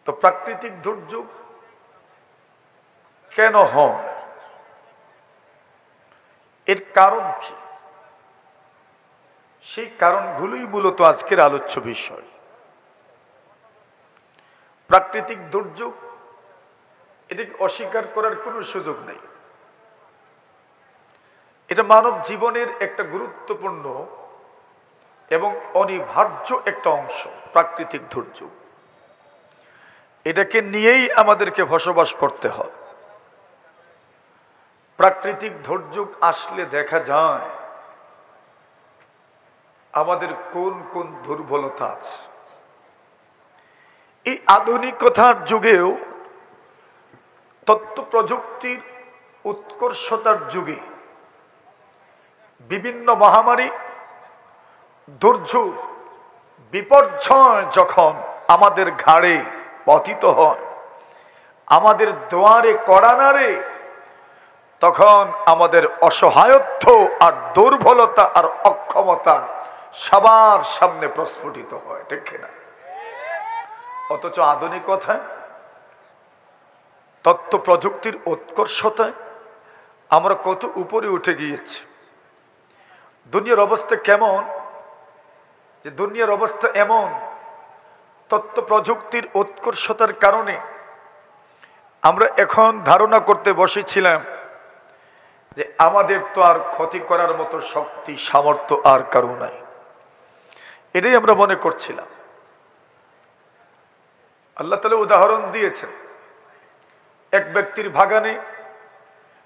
তো প্রাকৃতিক দুর্যোগ কেন হয়, এর কারণ কি, সেই কারণগুলোই মূলত আজকের আলোচ্য বিষয়। প্রাকৃতিক দুর্যোগ এটাকে অস্বীকার করার কোনো সুযোগ নেই। এটা মানব জীবনের একটা গুরুত্বপূর্ণ এবং অনিবার্য একটা অংশ। প্রাকৃতিক দুর্যোগ এটাকে নিয়েই আমাদেরকে বসবাস করতে হয়। প্রাকৃতিক দুর্যোগ আসলে দেখা যায় আমাদের কোন কোন দুর্বলতা আছে। এই আধুনিকতার যুগেও, তথ্য প্রযুক্তির উৎকর্ষতার যুগে বিভিন্ন মহামারী, দুর্যোগ, বিপর্যয় যখন আমাদের ঘাড়ে পতিত হয়, আমাদের দুয়ারে কড়া নাড়ে, তখন আমাদের অসহায়ত্ব আর দুর্বলতা আর অক্ষমতা সবার সামনে প্রস্ফুটিত হয়, ঠিক না? অথচ আধুনিকতায়, তথ্য প্রযুক্তির উৎকর্ষতায় আমরা কত উপরে উঠে গিয়েছি। দুনিয়ার অবস্থা কেমন, যে দুনিয়ার অবস্থা এমন, তথ্য প্রযুক্তির উৎকর্ষতার কারণে আমরা এখন ধারণা করতে বসেছিলাম যে আমাদের তো আর ক্ষতি করার মতো শক্তি সামর্থ্য আর কারো নাই। এটাই আমরা মনে করছিলাম। আল্লাহ তাআলা উদাহরণ দিয়েছেন, এক ব্যক্তির বাগানে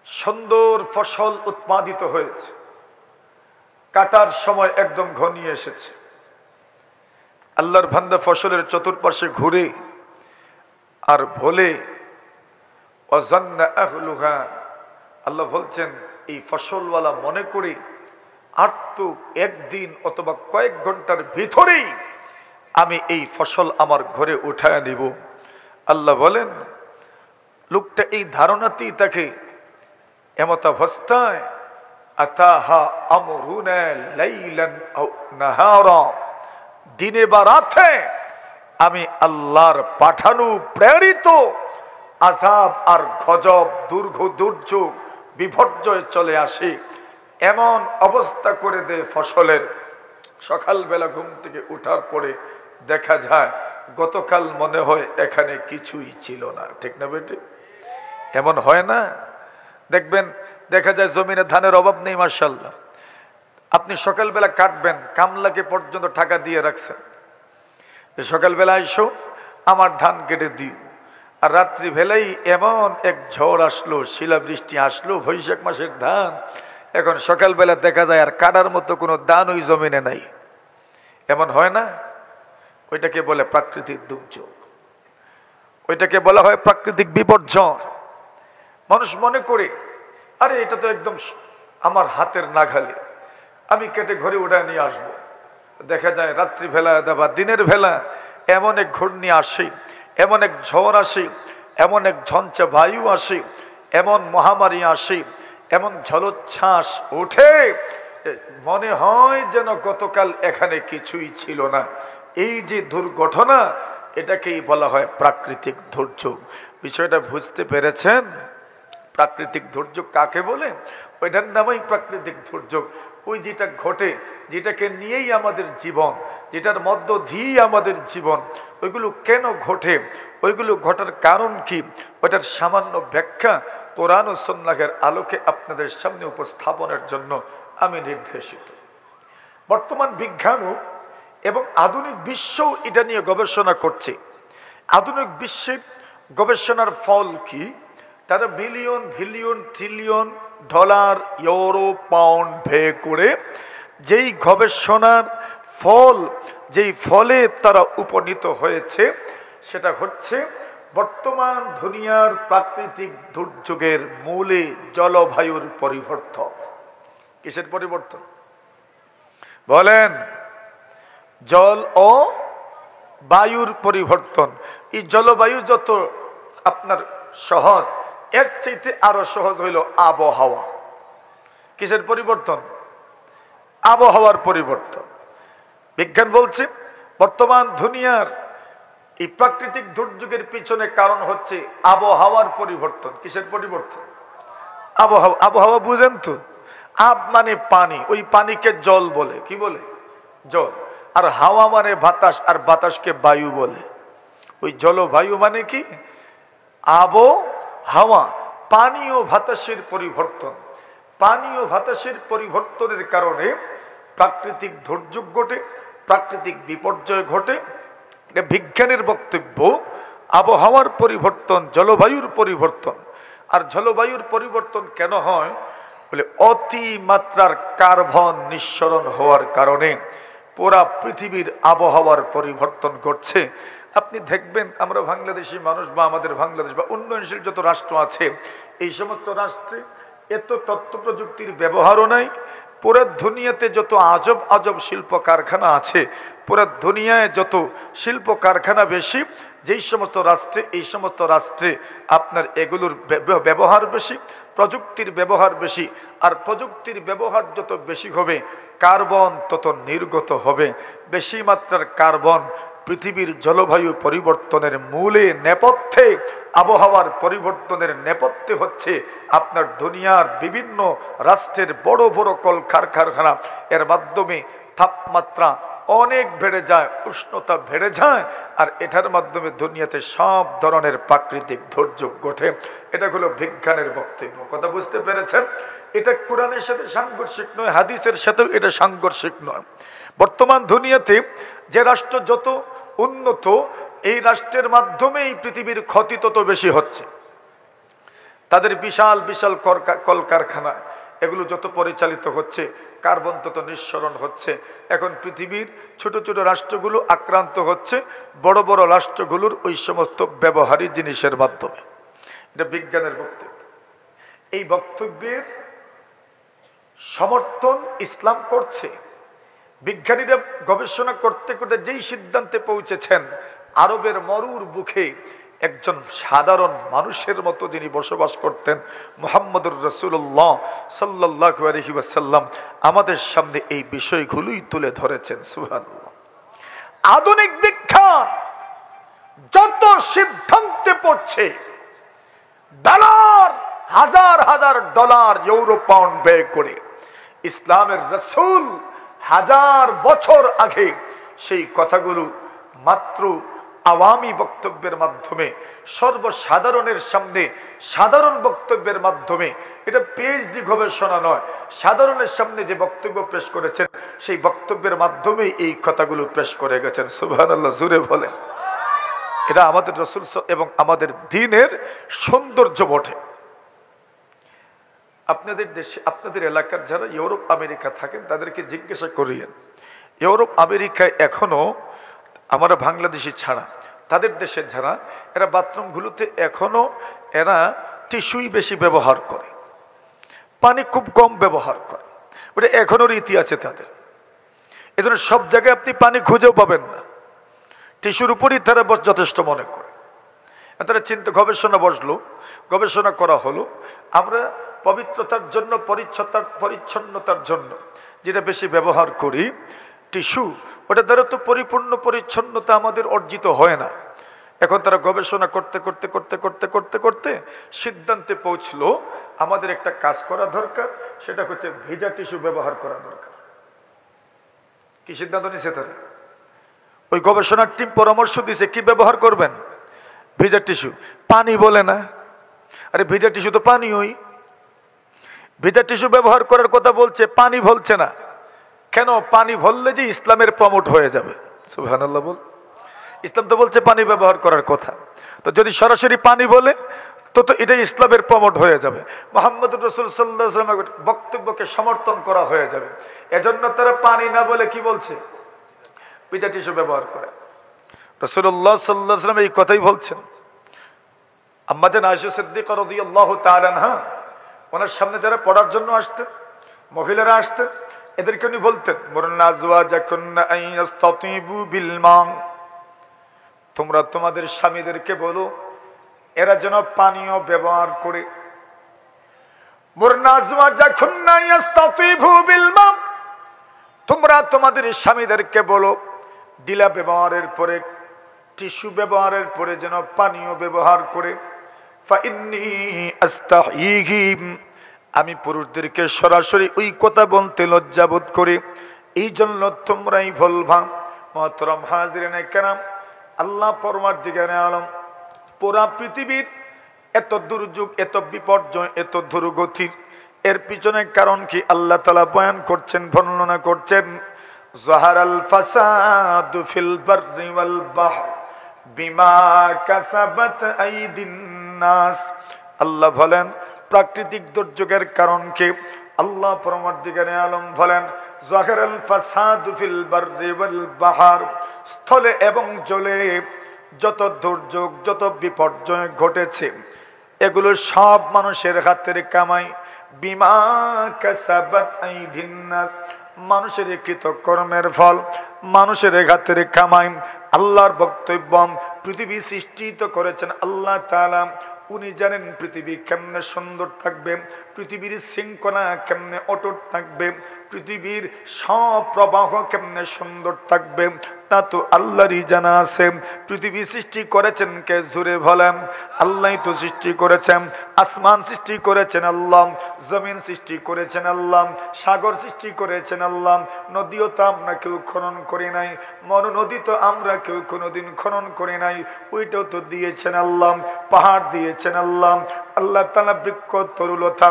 সুন্দর ফসল উৎপাদিত হয়েছে, কাটার সময় একদম ঘনিয়ে এসেছে। আল্লাহর বান্দা ফসলের চতুর্পাশে ঘুরে আর বলে, ওয়াজান্না আহলুহা, আল্লাহ বলছেন এই ফসলওয়ালা মনে করে আর তো একদিন অথবা কয়েক ঘন্টার ভিতরেই আমি এই ফসল আমার ঘরে উঠায় নিব। আল্লাহ বলেন লোকটা এই ধারণাতেই তাকে এমতাবস্থায় আতাহা আমরুনা লাইলান আও নাহারা, দিনে বা রাতে আমি আল্লাহর পাঠানো প্রেরিত আযাব আর গজব, দুর্যোগ, বিপর্যয় চলে আসে, এমন অবস্থা করে দেয় ফসলের। সকালবেলা ঘুম থেকে উঠার পরে দেখা যায় গতকাল মনে হয় এখানে কিছুই ছিল না, ঠিক না বেটি? এমন হয় না? দেখবেন, দেখা যায় জমিনে ধানের অভাব নেই, মাশাআল্লাহ। আপনি সকালবেলা কাটবেন, কামলাকে পর্যন্ত টাকা দিয়ে রাখছেন, সকালবেলা এসো আমার ধান কেটে দিও। আর রাত্রিবেলাই এমন এক ঝড় আসলো, শিলাবৃষ্টি আসলো, বৈশাখ মাসের ধান, এখন সকালবেলা দেখা যায় আর কাটার মতো কোনো দান ওই জমিনে নাই। এমন হয় না? ওইটাকে বলে প্রাকৃতিক দুর্যোগ, ওইটাকে বলা হয় প্রাকৃতিক বিপর্যয়। মানুষ মনে করে আরে এটা তো একদম আমার হাতের নাগালে, আমি কেটে ঘরে উঠায় নিয়ে আসবো। দেখা যায় রাত্রিবেলা বা দিনের বেলা এমন এক ঘূর্ণি আসে, এমন এক ঝড় আসে, এমন এক ঝঞ্ঝা বায়ু আসে, এমন মহামারী আসে, এমন জলোচ্ছ্বাস ওঠে, মনে হয় যেন গতকাল এখানে কিছুই ছিল না। এই যে দুর্ঘটনা, এটাকেই বলা হয় প্রাকৃতিক দুর্যোগ। বিষয়টা বুঝতে পেরেছেন? প্রাকৃতিক দুর্যোগ কাকে বলে? ওইটার নামই প্রাকৃতিক দুর্যোগ। ওই যেটা ঘটে, যেটাকে নিয়েই আমাদের জীবন, যেটার মধ্য দিয়ে আমাদের জীবন, ওইগুলো কেন ঘটে, ওইগুলো ঘটার কারণ কি, ওইটার সামান্য ব্যাখ্যা কোরআন ও সুন্নাহের আলোকে আপনাদের সামনে উপস্থাপনের জন্য আমি নির্দেশিত। বর্তমান বিজ্ঞানও এবং আধুনিক বিশ্বও এটা নিয়ে গবেষণা করছে। আধুনিক বিশ্বের গবেষণার ফল কি? তারা billion, billion, trillion dollar, euro, pound ব্যয় করে যেই গবেষণার ফল, যেই ফলে তারা উপনীত হয়েছে, সেটা হচ্ছে বর্তমান দুনিয়ার প্রাকৃতিক দুর্যোগের মূলে জলবায়ুর পরিবর্তন। কিসের পরিবর্তন বলেন? জল ও বায়ুর পরিবর্তন। এই জলবায়ু যত আপনার সহজ, এর চাইতে আরো সহজ হইল আবহাওয়া। কিসের পরিবর্তন? আবহাওয়ার পরিবর্তন। বিজ্ঞান বলছে বর্তমান দুনিয়ার এই প্রাকৃতিক দুর্যোগের পিছনে কারণ হচ্ছে আবহাওয়ার পরিবর্তন। কিসের পরিবর্তন? আবহাওয়া। আবহাওয়া বুঝেন তো? আব মানে পানি, ওই পানিকে জল বলে। কি বলে? জল। আর হাওয়া মানে বাতাস, আর বাতাসকে বায়ু বলে। ওই জলবায়ু মানে কি? আবহাওয়া। পানি ও বাতাসের পরিবর্তন। পানি ও বাতাসের পরিবর্তনের কারণে প্রাকৃতিক দুর্যোগ ঘটে, প্রাকৃতিক বিপর্যয় ঘটে। বিজ্ঞানের বক্তব্য আবহাওয়ার পরিবর্তন, জলবায়ুর পরিবর্তন। আর জলবায়ুর পরিবর্তন কেন হয় বলে অতিমাত্রার কার্বন নিঃসরণ হওয়ার কারণে পুরা পৃথিবীর আবহাওয়ার পরিবর্তন ঘটছে। আপনি দেখবেন আমরা বাংলাদেশি মানুষ বা আমাদের বাংলাদেশ বা উন্নয়নশীল যত রাষ্ট্র আছে, এই সমস্ত রাষ্ট্রে এত তথ্য প্রযুক্তির ব্যবহারও নাই। পুরো দুনিয়াতে যত আজব আজব শিল্প কারখানা আছে, পুরো দুনিয়ায় যত শিল্প কারখানা বেশি, যেই সমস্ত রাষ্ট্রে, এই সমস্ত রাষ্ট্রে আপনার এগুলোর ব্যবহার বেশি, প্রযুক্তির ব্যবহার বেশি। আর প্রযুক্তির ব্যবহার যত বেশি হবে, কার্বন তত নির্গত হবে। বেশি মাত্রার কার্বন পৃথিবীর জলবায়ু পরিবর্তনের মূলে নেপথ্যে, আবহাওয়ার পরিবর্তনের নেপথ্যে হচ্ছে আপনার দুনিয়ার বিভিন্ন রাষ্ট্রের বড় বড় কলকারখানা। এর মাধ্যমে তাপমাত্রা অনেক বেড়ে যায়, উষ্ণতা বেড়ে যায়, আর এটার মাধ্যমে দুনিয়াতে সব ধরনের প্রাকৃতিক দুর্যোগ ঘটে। এটা হলো বিজ্ঞানের বক্তব্য। কথা বুঝতে পেরেছেন? এটা কোরআনের সাথে সাংঘর্ষিক নয়, হাদিসের সাথেও এটা সাংঘর্ষিক নয়। বর্তমান দুনিয়াতে যে রাষ্ট্র যত উন্নত, এই রাষ্ট্রের মাধ্যমে এই পৃথিবীর ক্ষতি তত বেশি হচ্ছে। তাদের বিশাল বিশাল কলকারখানা এগুলো যত পরিচালিত হচ্ছে, কার্বন তত নিঃসরণ হচ্ছে। এখন পৃথিবীর ছোট ছোট রাষ্ট্রগুলো আক্রান্ত হচ্ছে বড় বড় রাষ্ট্রগুলোর ওই সমস্ত ব্যবহারী জিনিসের মাধ্যমে। এটা বিজ্ঞানের বক্তব্য। এই বক্তব্যের সমর্থন ইসলাম করছে। বিজ্ঞানীরা গবেষণা করতে করতে যেই সিদ্ধান্তে পৌঁছেছেন, আরবের মরুর বুকে একজন সাধারণ মানুষের মতো যিনি বসবাস করতেন, মুহাম্মদুর রাসূলুল্লাহ সাল্লাল্লাহু আলাইহি ওয়াসাল্লাম, আমাদের সামনে এই বিষয়গুলোই তুলে ধরেছেন। সুবহানাল্লাহ। আধুনিক বিজ্ঞান যত সিদ্ধান্তে পড়ছে, ডলার, হাজার হাজার ডলার, ইউরো, পাউন্ড ব্যয় করে ইসলামের রাসূল হাজার বছর আগে সেই কথাগুলো মাত্র আওয়ামী বক্তব্যের মাধ্যমে, সর্বসাধারণের সামনে সাধারণ বক্তব্যের মাধ্যমে, এটা পিএইচডি গবেষণা নয়, সাধারণের সামনে যে বক্তব্য পেশ করেছেন, সেই বক্তব্যের মাধ্যমে এই কথাগুলো পেশ করে গেছেন। সুবহানাল্লাহ, জোরে বলেন। এটা আমাদের রাসূল এবং আমাদের দ্বীনের সৌন্দর্য বটে। আপনাদের দেশে, আপনাদের এলাকার যারা ইউরোপ আমেরিকা থাকেন, তাদেরকে জিজ্ঞাসা করিয়েন, ইউরোপ আমেরিকায় এখনো আমরা বাংলাদেশি ছাড়া তাদের দেশের যারা, এরা বাথরুমগুলোতে এখনো এরা টিস্যুই বেশি ব্যবহার করে, পানি খুব কম ব্যবহার করে। ওটা এখনো রীতি আছে তাদের। এজন্য সব জায়গায় আপনি পানি খুঁজেও পাবেন না, টিস্যুর উপরই তারা যথেষ্ট মনে করে। তারা চিন্তা, গবেষণা করা হলো, আমরা পবিত্রতার জন্য, পরিচ্ছন্নতার জন্য যেটা বেশি ব্যবহার করি টিস্যু, ওটা দ্বারা তো পরিপূর্ণ পরিচ্ছন্নতা আমাদের অর্জিত হয় না। এখন তারা গবেষণা করতে করতে করতে করতে করতে করতে সিদ্ধান্তে পৌঁছলো আমাদের একটা কাজ করা দরকার, সেটা হচ্ছে ভিজা টিস্যু ব্যবহার করা দরকার। কি সিদ্ধান্ত নিছে তারা? ওই গবেষণার টিম পরামর্শ দিছে কি ব্যবহার করবেন? ভিজা টিস্যু। পানি বলে না, আরে ভিজা টিস্যু তো পানি। ওই ভিজা টিস্যু ব্যবহার করার কথা বলছে, পানি বলছে না। কেন? পানি বললে যে ইসলামের প্রমোট হয়ে যাবে। সুবহানাল্লাহ বল। ইসলাম তো বলছে পানি ব্যবহার করার কথা, তো যদি সরাসরি পানি বলে তো এটা ইসলামের প্রমোট হয়ে যাবে, মুহাম্মদুর রাসূল সাল্লাল্লাহু আলাইহি ওয়াসাল্লামের বক্তব্যকে সমর্থন করা হয়ে যাবে। এজন্য তারা পানি না বলে কি বলছে? ভিজা টিস্যু ব্যবহার করে। রাসূলুল্লাহ সাল্লাল্লাহু আলাইহি ওয়াসাল্লাম এই কথাই বলছেন। আম্মা জান আয়েশা সিদ্দিকা রাদিয়াল্লাহু তাআলা আনহা, ওনার সামনে যারা পড়ার জন্য আসতেন, মহিলারা আসতেন, এদেরকে উনি বলতেন, মুরনা আজওয়াজাকুন্না আইয়াস্তাতিবু বিল মা, তোমরা তোমাদের স্বামীদেরকে বলো এরা যেন পানীয় ব্যবহার করে। মুরনা আজওয়াজাকুন্না আইয়াস্তাতিবু বিল মা, তোমরা তোমাদের স্বামীদেরকে বলো ডিলা ব্যবহারের পরে টিস্যু ব্যবহারের পরে যেন পানীয় ব্যবহার করে। ফাইন্নী আস্তাহয়িহি, আমি পুরুষদেরকে সরাসরি ওই কথা বলতে লজ্জাবোধ করি, এই জন্য তোমরাই বলবা। মুহতারাম হাজিরিনে কেরাম, আল্লাহ পরওয়ারদিগারে আলম পুরা পৃথিবীর এত দুর্যোগ, এত বিপর্যয়, এত দুর্গতির এর পিছনে কারণ কি আল্লাহ তাআলা বয়ান করছেন, বর্ণনা করছেন। যাহারাল ফাসাদু ফিল বাররি ওয়াল বাহর বিমা কাসাবাত আইদিন নাস। আল্লাহ বলেন প্রাকৃতিক দুর্যোগের কারণ কি? আল্লাহ পরওয়ারদিগারে আলম বলেন যাহারাল ফাসাদু ফিল বাররি ওয়াল বাহর, স্থলে এবং জলে যত দুর্যোগ, যত বিপর্যয় ঘটেছে এগুলো সব মানুষের হাতের কামাই। বিমা কাসাবাত আইদিন নাস, মানুষের কৃতকর্মের ফল, মানুষের হাতের কামাই। আল্লাহর বক্তব্য, পৃথিবী সৃষ্টিত করেছেন আল্লাহ তাআলা, উনি জানেন পৃথিবী কেমনে সুন্দর থাকবে, পৃথিবীর শৃঙ্খলা কেমনে অটুট থাকবে, পৃথিবীর সব প্রবাহ কেমনে সুন্দর থাকবে তা তো আল্লাহরই জানা আছে। পৃথিবী সৃষ্টি করেছেন কে? জোরে বলেন। আল্লাহই তো সৃষ্টি করেছেন। আসমান সৃষ্টি করেছেন আল্লাহ, জমিন সৃষ্টি করেছেন আল্লাহ, সাগর সৃষ্টি করেছেন আল্লাহ, নদীও তো আমরা কেউ খনন করি নাই, মরু নদী তো আমরা কেউ কোনোদিন খনন করি নাই, ওইটাও তো দিয়েছেন আল্লাহ, পাহাড় দিয়েছেন আল্লাহ, আল্লাহ তাআলা বৃক্ষ তরুলতা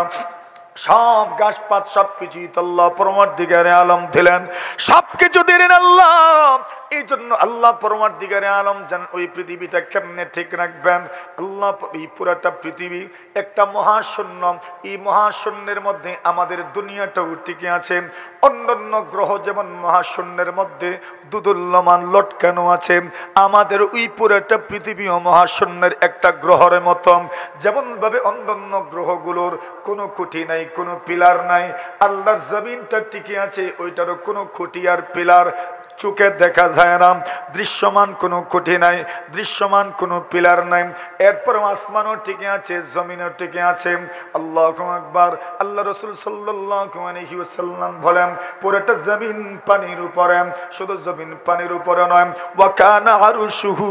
সব গাছপাত সবকিছুই তো আল্লাহ পরওয়ারদিগারে আলম দিলেন, সবকিছু দিলেন আল্লাহ। এই জন্য আল্লাহ পরওয়ারদিগারে আলম জানেন ওই পৃথিবীটা কেমনে ঠিক রাখবেন। আল্লাহ এই পুরাটা পৃথিবী একটা মহাশূন্য, এই মহাশূন্যের মধ্যে আমাদের দুনিয়াটাও টিকে আছে। অন্যান্য গ্রহ যেমন মহাশূন্যের মধ্যে দুদুল্যমান লটকানো আছে, আমাদের ওই পুরাটা পৃথিবীও মহাশূন্যের একটা গ্রহের মতো। যেমন ভাবে অন্যান্য গ্রহগুলোর কোনো খুঁটি নাই, কোনো পিলার নাই, আল্লাহর জমিনটা টিকে আছে, ওইটারও কোনো খুঁটি আর পিলার চোখে দেখা যায় না, দৃশ্যমান কোনো খুঁটি নাই, দৃশ্যমান কোনো পিলার নাই। এরপর আসমানও টিকে আছে, জমিনও টিকে আছে। আল্লাহু আকবার। আল্লাহ রাসূল সাল্লাল্লাহু আলাইহি ওয়াসাল্লাম বলেন পুরোটা জমিন পানির উপরে, শুধু জমিন পানির উপরে নয়, ওয়া কানা আরশুহু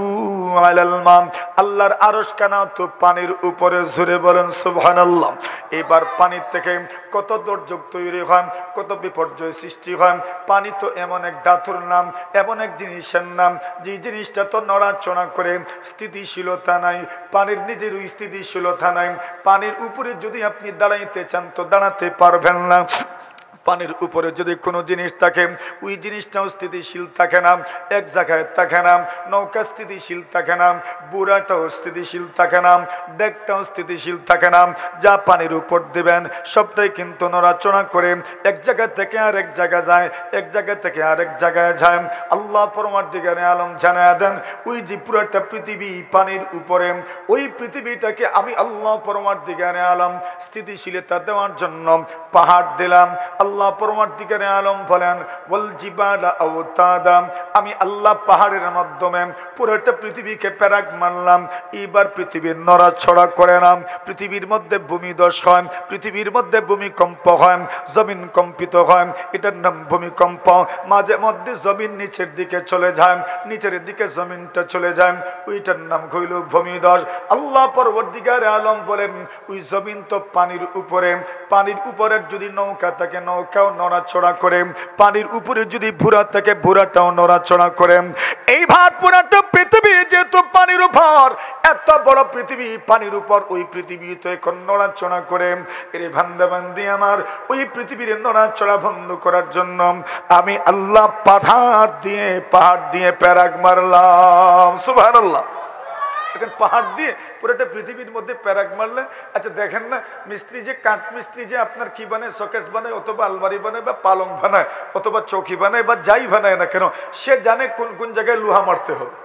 আলাল মা, আল্লাহর আরশ কানা তো পানির উপরে। জোরে বলেন সুবহানাল্লাহ। এবার পানির থেকে কত দুর্যোগ তৈরি হয়, কত বিপর্যয় সৃষ্টি হয়। পানি তো এমন এক ধাতুর নাম, এমন এক জিনিসের নাম যে জিনিসটা তো নড়াচড়া করে, স্থিতিশীলতা নাই, পানির নিজের স্থিতিশীলতা নাই। পানির উপরে যদি আপনি দাঁড়াইতে চান তো দাঁড়াতে পারবেন না। পানির উপরে যদি কোনো জিনিস থাকে ওই জিনিসটাও স্থিতিশীল থাকে না, এক জায়গায় থাকে না। নৌকা স্থিতিশীল থাকে না, বুড়াটাও স্থিতিশীল থাকে না, ডেকটাও স্থিতিশীল থাকে না। যা পানির উপর দিবেন সবটাই কিন্তু নড়াচড়া করে, এক জায়গা থেকে আরেক জায়গা যায়, এক জায়গা থেকে আরেক জায়গায় যায়। আল্লাহ পরওয়ারদিগারে আলম জানায়া দেন ওই যে পুরোটা পৃথিবী পানির উপরে, ওই পৃথিবীটাকে আমি আল্লাহ পরওয়ারদিগারে আলম স্থিতিশীলতা দেওয়ার জন্য পাহাড় দিলাম। আল্লাহ পরওয়ারদিগারে আলম বলেন ওয়াল জিবালা আওতাদা, আমি আল্লাহ পাহাড়ের মাধ্যমে পুরোটা পৃথিবীকে প্যারাক মারলাম। এবার পৃথিবীর নড়াচড়া করে না, পৃথিবীর মধ্যে ভূমিধস হয়, পৃথিবীর মধ্যে ভূমিকম্প হয়, জমিন কম্পিত হয়, এটার নাম ভূমিকম্প। মাঝে মধ্যে জমিন নিচের দিকে চলে যায়, নিচের দিকে জমিনটা চলে যায়, ওইটার নাম হইল ভূমিধস। আল্লাহ পরওয়ারদিগারে আলম বলেন ওই জমিন তো পানির উপরে, পানির উপরের যদি নৌকা থাকে নৌকাও নড়াচড়া করে, পানির উপরে যদি ভুরা থাকে ভুরাটাও নড়াচড়া করে। এইবার পুরাটা পৃথিবী যেহেতু পানির উপর, এত বড় পৃথিবী পানির উপর, ওই পৃথিবী তো এখন নড়াচড়া করে। এর বান্দা বান্দি আমার, ওই পৃথিবীর নড়াচড়া বন্ধ করার জন্য আমি আল্লাহ পাহাড় দিয়ে প্যারাক মারলাম। সুবহানাল্লাহ। পাহাড় দিয়ে পুরোটা পৃথিবীর মধ্যে প্যারাক মারলেন। আচ্ছা দেখেন না, মিস্ত্রি যে কাঠ মিস্ত্রি যে আপনার কি বানায়, শোকেস বানায়, অথবা আলমারি বানায়, বা পালং বানায়, অথবা চৌকি বানায়, বা যাই বানায় না কেন, সে জানে কোন কোন জায়গায় লোহা মারতে হবে।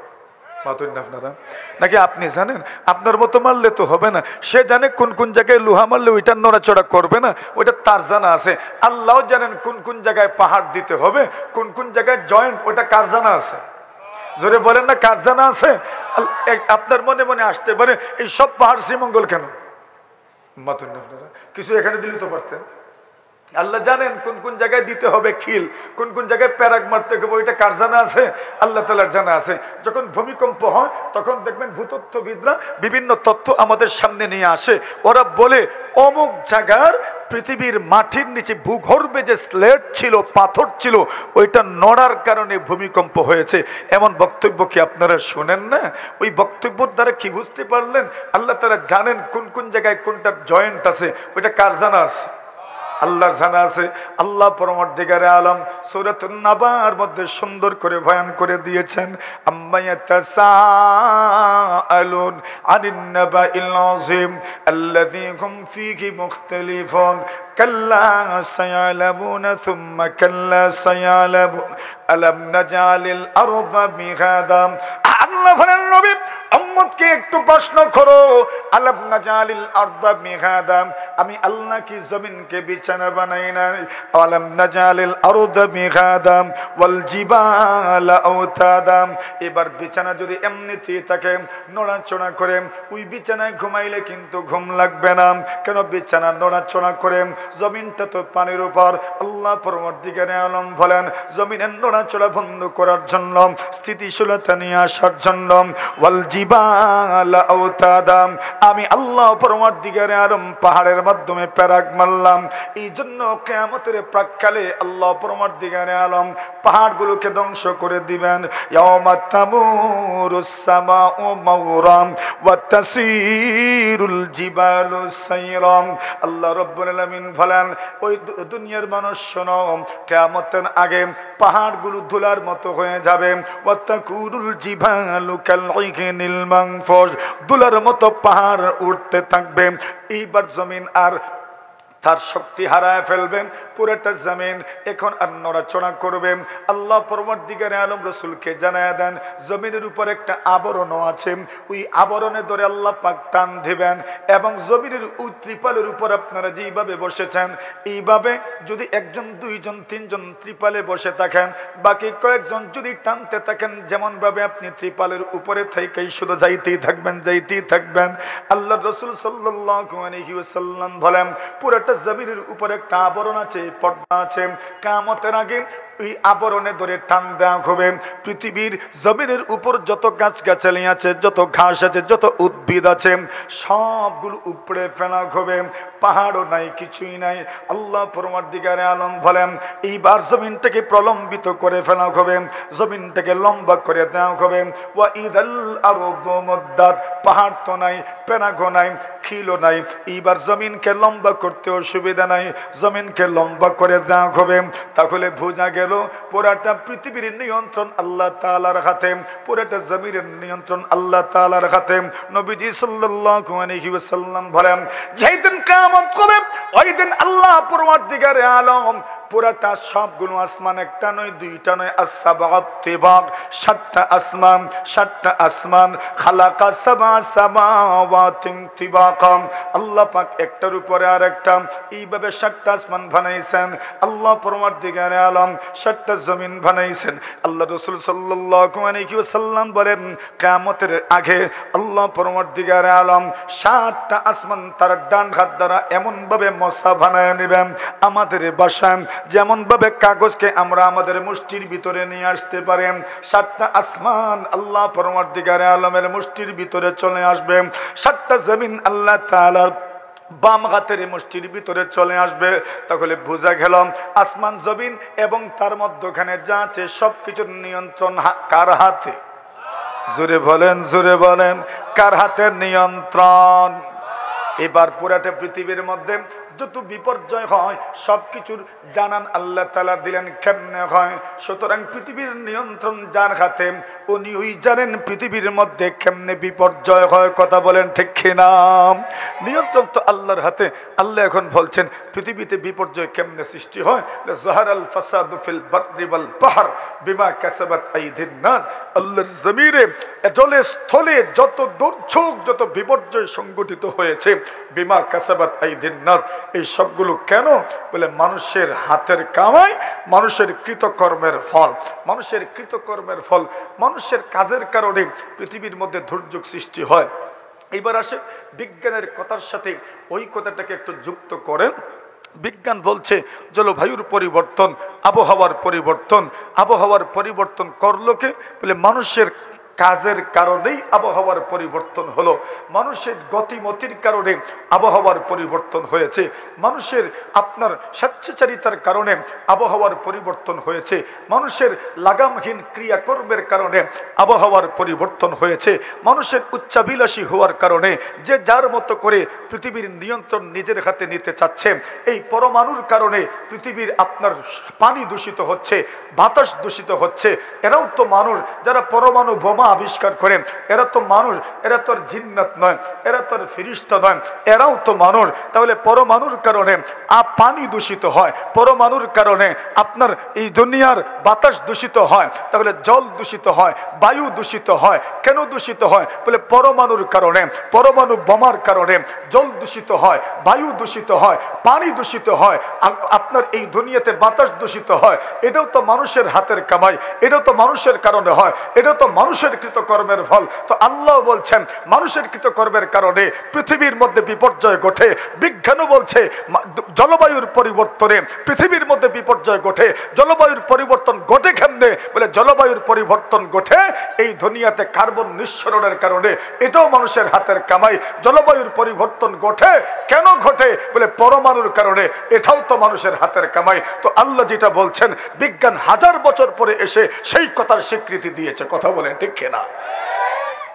আপনারা নাকি আপনি জানেন? আপনার মতো মারলে তো হবে না, সে জানে কোন কোন জায়গায় লোহা মারলে ওইটা নড়াচড়া করবে না, ওইটা তার জানা আছে। আল্লাহ জানেন কোন কোন জায়গায় পাহাড় দিতে হবে, কোন কোন জায়গায় জয়েন্ট, ওটা কার জানা আছে? জোরে বলেন না, কার জানা আছে? আপনার মনে মনে আসতে পারে এই সব পাহাড় শ্রীমঙ্গল কেন? আপনারা কিছু এখানে দিলে তো পারতেন, আল্লাহ জানেন কোন কোন জায়গায় দিতে হবে খিল, কোন কোন জায়গায় প্যারাক মারতে হবে, ওইটা কার জানা আছে? আল্লাহ তাআলার জানা আছে। যখন ভূমিকম্প হয় তখন দেখবেন ভূতত্ত্ববিদরা বিভিন্ন তথ্য আমাদের সামনে নিয়ে আসে। ওরা বলে অমুক জায়গার পৃথিবীর মাটির নিচে ভূগর্ভে যে স্লেট ছিল, পাথর ছিল, ওইটা নড়ার কারণে ভূমিকম্প হয়েছে। এমন বক্তব্য কি আপনারা শোনেন না? ওই বক্তব্যের দ্বারা কি বুঝতে পারলেন? আল্লাহ তাআলা জানেন কোন কোন জায়গায় কোনটা জয়েন্ট আছে, ওইটা কার জানা আছে? আল্লাহর জানা আছে। আল্লাহ পরমর্দিগারে আলম সূরাতুন নাবার মধ্যে সুন্দর করে বয়ান করে দিয়েছেন, আম্মা ইয়াতাসাআলুন আনিন নাবাইল আযীম আল্লাযী হুম ফীহি মুখতালিফুন কাল্লা সায়ালামুনা সুম্মা কাল্লা সায়ালামুন আলাম নাজালিল আরদা মিহাদা। আল্লাহ বলেন নবী উম্মতকে একটু প্রশ্ন করো, আলাম নাজালিল আরদা মিহাদা, আমি আল্লাহ কি জমিনকে বিছানা বানাই নাই? আলাম নাজালিল আরদা মিহাদা ওয়াল জিবালা আওতাদা। এবার বিছানা যদি এমনিতেই থাকে নড়াচড়া করে, ওই বিছানায় ঘুমাইলে কিন্তু ঘুম লাগবে না। কেন বিছানা নড়াচড়া করে? জমিনটা তো পানির উপর। আল্লাহ পরমর্দিগারে আলম বলেন জমিনের নড়াচড়া বন্ধ করার জন্য, স্থিতিশীলতা নিয়ে আসার জন্য ওয়াল জিবালা আওতাদা, আমি আল্লাহ পরমর্দিগারে আলম পাহাড়ের মাধ্যমে প্যারাক মারলাম। এই জন্য কিয়ামতের প্রাক্কালে আল্লাহ পরমর্দিগারে আলম পাহাড়গুলোকে ধ্বংস করে দিবেন। ইয়াউমা তামুরুস সামাউ মাওরাম ওয়া তাসিরুল জিবালু সাইরাম। আল্লাহ রাব্বুল আলামিন বলেন ওই দুনিয়ার মানুষ শোনো, কিয়ামতের আগে পাহাড়গুলো ধুলার মতো হয়ে যাবে। ওয়া তাকুরুল জিবালু কালঈনিল মানফুশ, ধুলার মতো পাহাড় উঠতে থাকবে। এইবার জমিন আর তার শক্তি হারায় ফেলবে, পুরোটা জমিন এখন আর নড়াচড়া করবে। আল্লাহ পরমর্দিগারে আলম রসুলকে জানায় দেন জমিনের উপর একটা আবরণও আছে, ওই আবরণে ধরে আল্লাহ পাক টান দিবেন এবং জমিনের ওই ত্রিপালের উপর আপনারা যেইভাবে বসেছেন, এইভাবে যদি একজন দুইজন তিনজন ত্রিপালে বসে থাকেন, বাকি কয়েকজন যদি টানতে থাকেন, যেমন ভাবে আপনি ত্রিপালের উপরে থেকেই শুধু যাইতেই থাকবেন, যাইতেই থাকবেন। আল্লাহ রসুল সাল্লাল্লাহু আলাইহি ওয়াসাল্লাম বলেন পুরোটা জমিনের উপর একটা আবরণ আছে, পর্দা আছে। কিয়ামতের আগে ওই আবরণে ধরে টান দেওয়া হবে। পৃথিবীর জমিনের উপর যত গাছগাছালি আছে, যত ঘাস আছে, যত উদ্ভিদ আছে, সবগুলো উপড়ে ফেলা হবে। পাহাড়ও নাই, কিছুই নাই। আল্লাহ পরমার্দিগারে আলম বলেন এইবার জমিনটাকে প্রলম্বিত করে ফেলা হবে, জমিনটাকে লম্বা করে দেওয়া হবে। ওয়া ইদাল আরদু মুদ্দাত, পাহাড় তো নাই, পেনাগো নাই, খিলও নাই। এইবার জমিনকে লম্বা করতে অসুবিধা নাই, জমিনকে লম্বা করে দেওয়া হবে। তাহলে বোঝা গেল পুরাটা পৃথিবীর নিয়ন্ত্রণ আল্লাহ তাআলার হাতে, পুরাটা জমিনের নিয়ন্ত্রণ আল্লাহ তাআলার হাতে। নবীজি সাল্লাল্লাহু আলাইহি ওয়াসাল্লাম বলেন যেদিন কিয়ামত হবে ওই দিন আল্লাহ পরমার্দিগারে আলম পুরাটা সবগুলো আসমান, একটা নয় দুইটা নয়, as-sab'at tibaq, সাতটা আসমান, সাতটা আসমান, খালাকা সাবা সামাওয়াতিন তিবাকা। আল্লাহ পাক একটার উপরে আরেকটা এইভাবে সাতটা আসমান বানাইছেন। আল্লাহ পরমার্দিগারে আলম সাতটা জমিন বানাইছেন। আল্লাহ রাসূল সাল্লাল্লাহু আলাইহি ওয়াসাল্লাম বলেন কিয়ামতের আগে আল্লাহ পরমার্দিগারে আলম সাতটা আসমান তার ডান হাত দ্বারা এমন ভাবে মশা বানায় নেবেন, আমাদের বাসায় যেমন ভাবে কাগজকে আমরা আমাদের মুষ্টির ভিতরে নিয়ে আসতে পারেন, সাতটা আসমান আল্লাহ পরমার্দিগারে আলমের মুষ্টির ভিতরে চলে আসবে। সাতটা জমিন আল্লাহ তাআলার বাম হাতের মুষ্টির ভিতরে চলে আসবে। তাহলে বোঝা গেল আসমান জমিন এবং তার মধ্যখানে যা আছে সবকিছুর নিয়ন্ত্রণ কার হাতে? জোরে বলেন, জোরে বলেন, কার হাতের নিয়ন্ত্রণ? এবার পুরাটা পৃথিবীর মধ্যে যত বিপর্যয় হয় সবকিছুর জানান আল্লাহ তাআলা দিলেন কেমনে হয়। সুতরাং পৃথিবীর নিয়ন্ত্রণ যার হাতে, উনি ওই জানেন পৃথিবীর মধ্যে কেমনে বিপর্যয় হয়। কথা বলেন ঠিক কিনা? নিয়ন্ত্রণ তো আল্লাহর হাতে। আল্লাহ এখন বলছেন পৃথিবীতে বিপর্যয় কেমনে সৃষ্টি হয়। যাহারাল ফাসাদু ফিল বাররি ওয়াল বাহর বিমা কাসাবাত আইদিন নাস। আল্লাহর জমিনে জলে স্থলে যত দুর্যোগ, যত বিপর্যয় সংগঠিত হয়েছে, বিমা কাসাবাত আইদিন নাস, এই সবগুলো কেন? বলে মানুষের হাতের কামাই, মানুষের কৃতকর্মের ফল। মানুষের কৃতকর্মের ফল, মানুষের কাজের কারণে পৃথিবীর মধ্যে দুর্যোগ সৃষ্টি হয়। এবার আসে বিজ্ঞানের কথার সাথে ওই কথাটাকে একটু যুক্ত করেন। বিজ্ঞান বলছে জলবায়ুর পরিবর্তন, আবহাওয়ার পরিবর্তন করলো কে? বলে মানুষের কাজের কারণেই আবহাওয়ার পরিবর্তন হলো, মানুষের গতিমতির কারণে আবহাওয়ার পরিবর্তন হয়েছে, মানুষের আপনার স্বেচ্ছাচারিতার কারণে আবহাওয়ার পরিবর্তন হয়েছে, মানুষের লাগামহীন ক্রিয়াকর্মের কারণে আবহাওয়ার পরিবর্তন হয়েছে, মানুষের উচ্চাভিলাষী হওয়ার কারণে যে যার মতো করে পৃথিবীর নিয়ন্ত্রণ নিজের হাতে নিতে চাচ্ছে। এই পরমাণুর কারণে পৃথিবীর আপনার পানি দূষিত হচ্ছে, বাতাস দূষিত হচ্ছে। এরাও তো মানুষ, যারা পরমাণু বোমা আবিষ্কার করেন, এরা তো মানুষ, এরা তো জিন্নাত নয়, এরা তো ফেরেশতা নয়, এরাও তো মানুষ। তাহলে পরমাণুর কারণে পানি দূষিত হয়, পরমাণুর কারণে আপনার এই দুনিয়ার বাতাস দূষিত হয়, তাহলে জল দূষিত হয়, বায়ু দূষিত হয়। কেন দূষিত হয়? বলে পরমাণুর কারণে, পরমাণু বোমার কারণে জল দূষিত হয়, বায়ু দূষিত হয়, পানি দূষিত হয়, আপনার এই দুনিয়াতে বাতাস দূষিত হয়। এটাও তো মানুষের হাতের কামাই, এটাও তো মানুষের কারণে হয়, এটাও তো মানুষের কৃতকর্মের ফল। তো আল্লাহ বলছেন মানুষের কৃতকর্মের কারণে পৃথিবীর মধ্যে বিপর্যয় ঘটে। বিজ্ঞানও বলছে জলবায়ুর পরিবর্তনে পৃথিবীর মধ্যে বিপর্যয় ঘটে। জলবায়ুর পরিবর্তন ঘটে কেমনে? বলে জলবায়ুর পরিবর্তন ঘটে এই দুনিয়াতে কার্বন নিঃসরণের কারণে, এটাও মানুষের হাতের কামাই। জলবায়ুর পরিবর্তন ঘটে কেন ঘটে? বলে পরমাণুর কারণে, এটাও তো মানুষের হাতের কামাই। তো আল্লাহ যেটা বলছেন, বিজ্ঞান 1000 বছর পরে এসে সেই কথার স্বীকৃতি দিয়েছে। কথা বলেন ঠিক কিনা?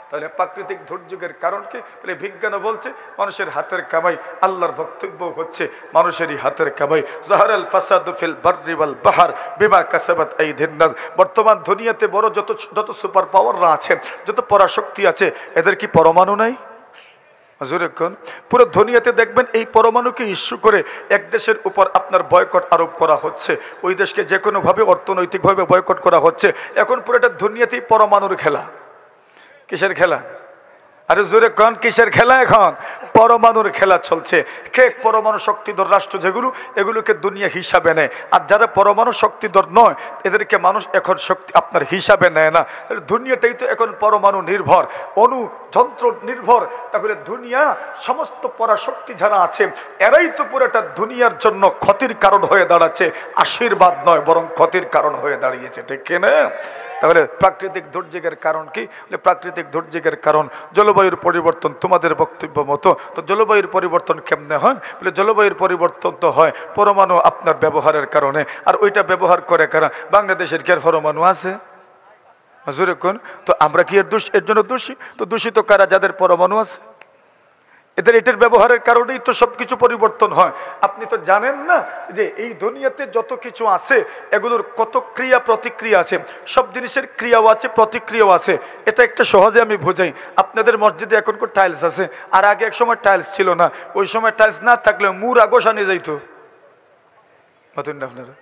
তাহলে প্রাকৃতিক দুর্যোগের কারণ কি? বলে বিজ্ঞানও বলছে মানুষের হাতের কামাই। আল্লাহর বক্তব্য হচ্ছে মানুষেরই হাতের কামাই। যাহারাল ফাসাদু ফিল বাররি ওয়াল বাহর বিমা কাসাবাত আইদিন নাস। বর্তমান দুনিয়াতে বড় যত সুপার পাওয়াররা আছে, যত পরাশক্তি আছে, এদের কি পরমাণু নাই? পুরো দুনিয়াতে দেখবেন এই পরমাণুকে ইস্যু করে এক দেশের উপর আপনার বয়কট আরোপ করা হচ্ছে, ওই দেশকে যে কোনো ভাবে অর্থনৈতিকভাবে বয়কট করা হচ্ছে। এখন পুরোটা দুনিয়াতেই পরমাণুর খেলা। কিসের খেলা? আরে জোরে কোন কিসের খেলা? এখন পরমাণুর খেলা চলছে। কে পরমাণু শক্তিধর রাষ্ট্র যেগুলো, এগুলোকে দুনিয়া হিসাবে নেয়, আর যারা পরমাণু শক্তিধর নয় এদেরকে মানুষ এখন শক্তি আপনার হিসাবে নেয় না। দুনিয়াতেই তো এখন পরমাণু নির্ভর, অণু যন্ত্র নির্ভর। তাহলে দুনিয়া সমস্ত পরাশক্তি যারা আছে, এরাই তো পুরোটা দুনিয়ার জন্য ক্ষতির কারণ হয়ে দাঁড়াচ্ছে। আশীর্বাদ নয়, বরং ক্ষতির কারণ হয়ে দাঁড়িয়েছে। ঠিক কিনা? তাহলে প্রাকৃতিক দুর্যোগের কারণ কি? প্রাকৃতিক দুর্যোগের কারণ জলবায়ুর পরিবর্তন। তোমাদের বক্তব্য মতো তো জলবায়ুর পরিবর্তন কেমনে হয়? বলে জলবায়ুর পরিবর্তন তো হয় পরমাণু আপনার ব্যবহারের কারণে। আর ওইটা ব্যবহার করে কারা? বাংলাদেশের কি আর পরমাণু আছে? জোরে কোন? তো আমরা কি এর জন্য দোষী? তো দূষিত কারা? যাদের পরমাণু আছে। এটার ব্যবহারের কারণেই তো সবকিছু পরিবর্তন হয়। আপনি তো জানেন না যে এই দুনিয়াতে যত কিছু আছে এগুলোর কত ক্রিয়া প্রতিক্রিয়া আছে। সব জিনিসের ক্রিয়াও আছে, প্রতিক্রিয়াও আছে। এটা একটা সহজে আমি বোঝাই। আপনাদের মসজিদে এখন টাইলস আছে, আর আগে এক সময় টাইলস ছিল না। ওই সময় টাইলস না থাকলে মুরা গোসানি যাইতো। আপনারা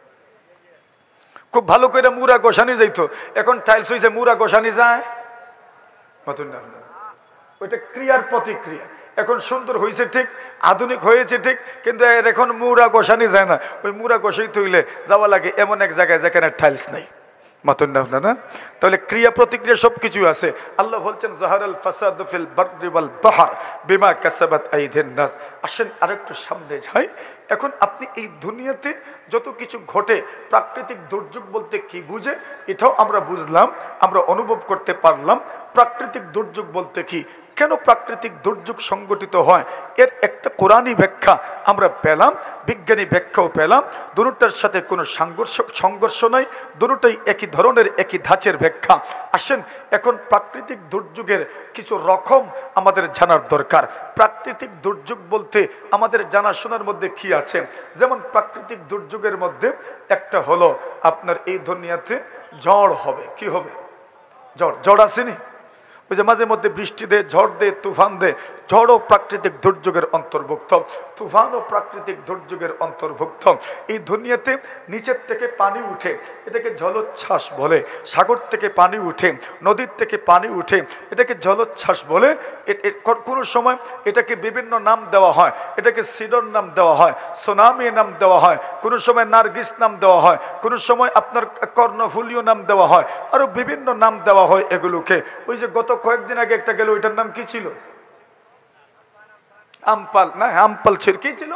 খুব ভালো করে মুরা গোসানি যাইতো। এখন টাইলস হয়েছে, মুরা গোসানি যায়। ওইটা ক্রিয়ার প্রতিক্রিয়া। এখন সুন্দর হয়েছে ঠিক, আধুনিক হয়েছে ঠিক, কিন্তু এখন মুরা গোসানি যায় না। ওই মুরা গোসাই তৈলে যাওয়া লাগে এমন এক জায়গায় যেখানে টাইলস নাই। মাতুন না? তাহলে ক্রিয়া প্রতিক্রিয়া সবকিছু আছে। আল্লাহ বলছেন যাহারাল ফাসাদু ফিল বাররি ওয়াল বাহর বিমা কাসাবাত আইদিন নাস। আসেন আরেকটু সামনে যাই। এখন আপনি এই দুনিয়াতে যত কিছু ঘটে, প্রাকৃতিক দুর্যোগ বলতে কি বুঝে এটাও আমরা বুঝলাম, আমরা অনুভব করতে পারলাম। প্রাকৃতিক দুর্যোগ বলতে কি, কেন প্রাকৃতিক দুর্যোগ সংগঠিত হয়, এর একটা কোরআনী ব্যাখ্যা আমরা পেলাম, বিজ্ঞানী ব্যাখ্যাও পেলাম। দুটোটার সাথে কোনো সংঘর্ষ নাই, দুটোটাই একই ধরনের, একই ধাঁচের ব্যাখ্যা। আসেন এখন প্রাকৃতিক দুর্যোগের কিছু রকম আমাদের জানার দরকার। প্রাকৃতিক দুর্যোগ বলতে আমাদের জানাশোনার মধ্যে কি আছে? যেমন প্রাকৃতিক দুর্যোগের মধ্যে একটা হলো আপনার এই দুনিয়াতে ঝড় হবে। কি হবে? ঝড় আসেনি? ওই যে মাঝে মধ্যে বৃষ্টি দে, ঝড় দে, তুফান দে। ঝড়ও প্রাকৃতিক দুর্যোগের অন্তর্ভুক্ত, তুফানও প্রাকৃতিক দুর্যোগের অন্তর্ভুক্ত। এই দুনিয়াতে নিচের থেকে পানি উঠে, এটাকে জলোচ্ছ্বাস বলে। সাগর থেকে পানি উঠে, নদীর থেকে পানি উঠে, এটাকে জলোচ্ছ্বাস বলে। কোনো সময় এটাকে বিভিন্ন নাম দেওয়া হয়। এটাকে সিডন নাম দেওয়া হয়, সুনামি নাম দেওয়া হয়, কোনো সময় নার্গিস নাম দেওয়া হয়, কোনো সময় আপনার কর্ণফুলীয় নাম দেওয়া হয়, আরো বিভিন্ন নাম দেওয়া হয় এগুলোকে। ওই যে গত কয়েকদিন আগে একটা গেল, ওইটার নাম কি ছিল? আমপাল না, আমপাল ছিল। কি ছিল?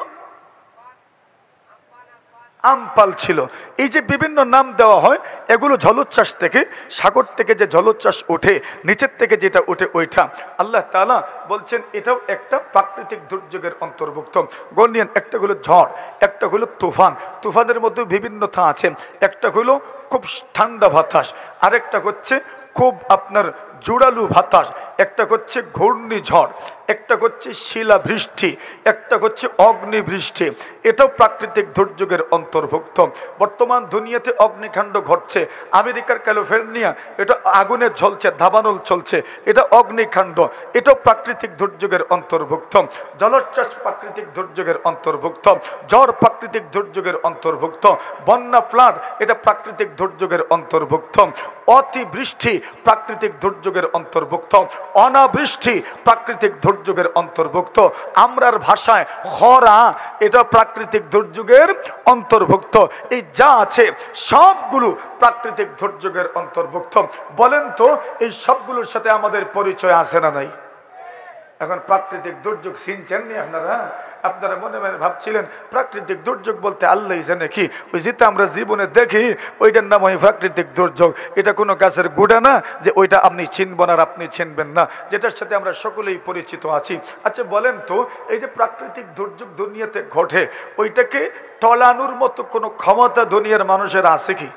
আমপাল ছিল। এই যে বিভিন্ন নাম দেওয়া হয়, এগুলো জলোচ্ছ্বাস থেকে, সাগর থেকে যে জলোচ্ছ্বাস ওঠে, নিচের থেকে যেটা ওঠে ওইটা। আল্লাহ তাআলা বলছেন এটাও একটা প্রাকৃতিক দুর্যোগের অন্তর্ভুক্ত। গণ্যেন, একটা হলো ঝড়, একটা হলো তুফান। তুফানের মধ্যে বিভিন্নতা আছে। একটা হলো খুব ঠান্ডা বাতাস, আরেকটা হচ্ছে খুব আপনার জোরালু বাতাস, একটা হচ্ছে ঘূর্ণিঝড়, একটা হচ্ছে শিলাবৃষ্টি, একটা হচ্ছে অগ্নিবৃষ্টি। এটাও প্রাকৃতিক দুর্যোগের অন্তর্ভুক্ত। বর্তমান দুনিয়াতে অগ্নিকাণ্ড ঘটছে। আমেরিকার ক্যালিফোর্নিয়া, এটা আগুনে জ্বলছে, দাবানল চলছে, এটা অগ্নিকাণ্ড, এটাও প্রাকৃতিক দুর্যোগের অন্তর্ভুক্ত। জলোচ্ছ্বাস প্রাকৃতিক দুর্যোগের অন্তর্ভুক্ত, ঝড় প্রাকৃতিক দুর্যোগের অন্তর্ভুক্ত, বন্যা ফ্লাড এটা প্রাকৃতিক দুর্যোগের অন্তর্ভুক্ত, অতিবৃষ্টি প্রাকৃতিক দুর্যোগের অন্তর্ভুক্ত, অনাবৃষ্টি প্রাকৃতিক দুর্যোগের অন্তর্ভুক্ত। আমরার ভাষায় খরা, এটা প্রাকৃতিক দুর্যোগের অন্তর্ভুক্ত। এই যা আছে সবগুলো প্রাকৃতিক দুর্যোগের অন্তর্ভুক্ত। বলেন তো এই সবগুলোর সাথে আমাদের পরিচয় আছে না নাই? এখন প্রাকৃতিক দুর্যোগ চিনছেন নি আপনারা? আপনারা মনে মনে ভাবছিলেন প্রাকৃতিক দুর্যোগ বলতে আল্লাহ জানে কি, ওই যেটা আমরা জীবনে দেখি ওইটার নাম হয় প্রাকৃতিক দুর্যোগ। এটা কোনো গাছের গুড়া না যে ওইটা আপনি চিনবেন আর আপনি চিনবেন না, যেটার সাথে আমরা সকলেই পরিচিত আছি। আচ্ছা বলেন তো এই যে প্রাকৃতিক দুর্যোগ দুনিয়াতে ঘটে, ওইটাকে টলানোর মতো কোনো ক্ষমতা দুনিয়ার মানুষের আছে কি?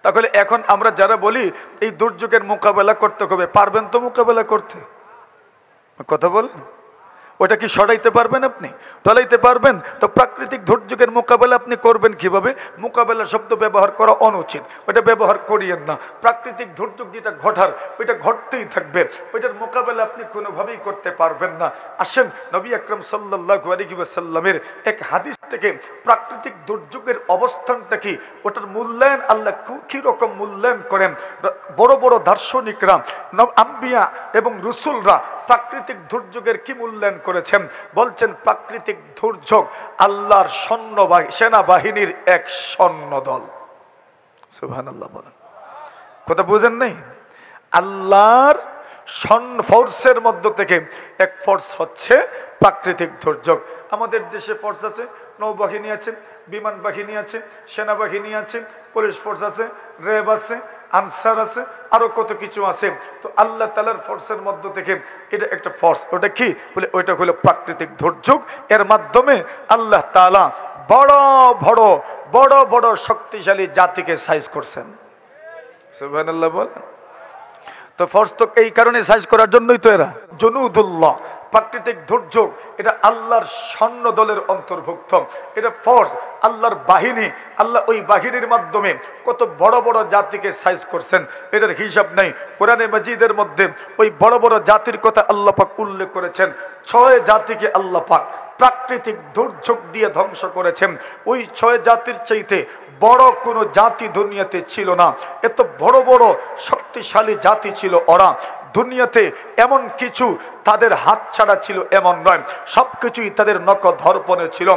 তাহলে এখন আমরা যারা বলি এই দুর্যোগের মোকাবেলা করতে হবে, পারবেন তো মোকাবেলা করতে? কথা বলেন, ওটা কি সরাইতে পারবেন? আপনি টলাইতে পারবেন? তো প্রাকৃতিক দুর্যোগের মোকাবেলা আপনি করবেন কিভাবে? মোকাবেলা শব্দ ব্যবহার করা অনুচিত, ওটা ব্যবহার করিয়েন না। প্রাকৃতিক দুর্যোগ যেটা ঘটার ওইটা ঘটতেই থাকবে, ওইটার মোকাবেলা আপনি কোনোভাবেই করতে পারবেন না। আসেন নবী আকরাম সাল্লাল্লাহু আলাইহি ওয়াসাল্লামের এক হাদিস থেকে প্রাকৃতিক দুর্যোগের অবস্থানটা কি, ওটার মূল্যায়ন আল্লাহ কি রকম মূল্যায়ন করেন। বড় বড় দার্শনিকরা, আম্বিয়া এবং রসুলরা প্রাকৃতিক দুর্যোগের কি মূল্যায়ন করেছেন? বলছেন প্রাকৃতিক দুর্যোগ আল্লাহর সেনাবাহিনীর এক সৈন্য দল। সুবহানাল্লাহ বলেন, কথা বুঝেন নাই? আল্লাহর ফোর্সের মধ্য থেকে এক ফোর্স হচ্ছে প্রাকৃতিক দুর্যোগ। আমাদের দেশে ফোর্স আছে, নৌবাহিনী আছে, বিমান বাহিনী আছে, সেনাবাহিনী আছে, পুলিশ ফোর্স আছে, র্যাব আছে, আনসার আছে, আরো কত কিছু আছে। তো আল্লাহ তাআলার ফোর্সের মধ্য থেকে এটা একটা ফোর্স। ওটা কি বলে? ওইটা হলো প্রাকৃতিক দুর্যোগ। এর মাধ্যমে আল্লাহ তাআলা বড় বড় বড় বড় শক্তিশালী জাতিকে সাইজ করছেন। সুবহানাল্লাহ বলেন। তো ফোর্স তো এই কারণে সাইজ করার জন্যই তো এরা জুনুদুল্লাহ। প্রাকৃতিক দুর্যোগ এটা আল্লাহর সৈন্য দলের অন্তর্ভুক্ত, এটা ফোর্স, আল্লাহর বাহিনী। আল্লাহ ওই বাহিনীর মাধ্যমে কত বড় বড় জাতিকে সাইজ করছেন, এটার হিসাব নেই। কোরআনে মাজিদের মধ্যে ওই বড় বড় জাতির কথা আল্লাহ পাক উল্লেখ করেছেন। 6 জাতিকে আল্লাহ পাক প্রাকৃতিক দুর্যোগ দিয়ে ধ্বংস করেছেন। ওই 6 জাতির চাইতে বড় কোনো জাতি দুনিয়াতে ছিল না। এত বড় বড় শক্তিশালী জাতি ছিল ওরা। দুনিয়াতে এমন কিছু তাদের হাত ছাড়া ছিল এমন নয়, সবকিছুই তাদের নখদর্পণে ছিল।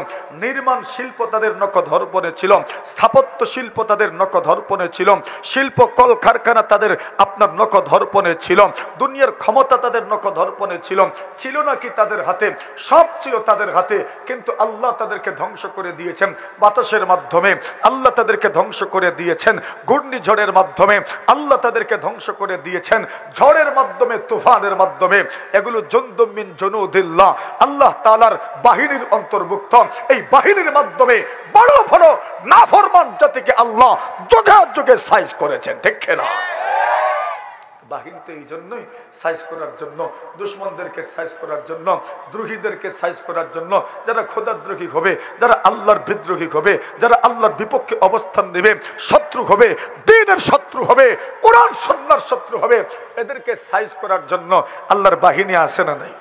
নির্মাণ শিল্প তাদের নখদর্পণে ছিল, স্থাপত্য শিল্প তাদের নখদর্পণে ছিল, শিল্প কলকারখানা তাদের আপনার নখদর্পণে ছিল, দুনিয়ার ক্ষমতা তাদের নখদর্পণে ছিল। ছিল নাকি তাদের হাতে? সব ছিল তাদের হাতে, কিন্তু আল্লাহ তাদেরকে ধ্বংস করে দিয়েছেন বাতাসের মাধ্যমে। আল্লাহ তাদেরকে ধ্বংস করে দিয়েছেন ঘূর্ণিঝড়ের মাধ্যমে। আল্লাহ তাদেরকে ধ্বংস করে দিয়েছেন ঝড়ের মাধ্যমে, তুফানের মাধ্যমে। এগুলো জুনদুম মিন জুনুদিল্লাহ, আল্লাহ তাআলার বাহিনীর অন্তর্ভুক্ত। এই বাহিনীর মাধ্যমে বড় বড় নাফরমান জাতিকে আল্লাহ যুগে যুগে সাইজ করেছেন, ঠিক না? বাহিনীতে এই জন্যই সাইজ করার জন্য, দুশ্মনদেরকে সাইজ করার জন্য, দ্রোহীদেরকে সাইজ করার জন্য, যারা খোদাদ্রোহী হবে, যারা আল্লাহর বিদ্রোহী হবে, যারা আল্লাহর বিপক্ষে অবস্থান নেবে, শত্রু হবে, দ্বীনের শত্রু হবে, কোরআন সুন্নাহর শত্রু হবে, এদেরকে সাইজ করার জন্য আল্লাহর বাহিনী আছে না নাই?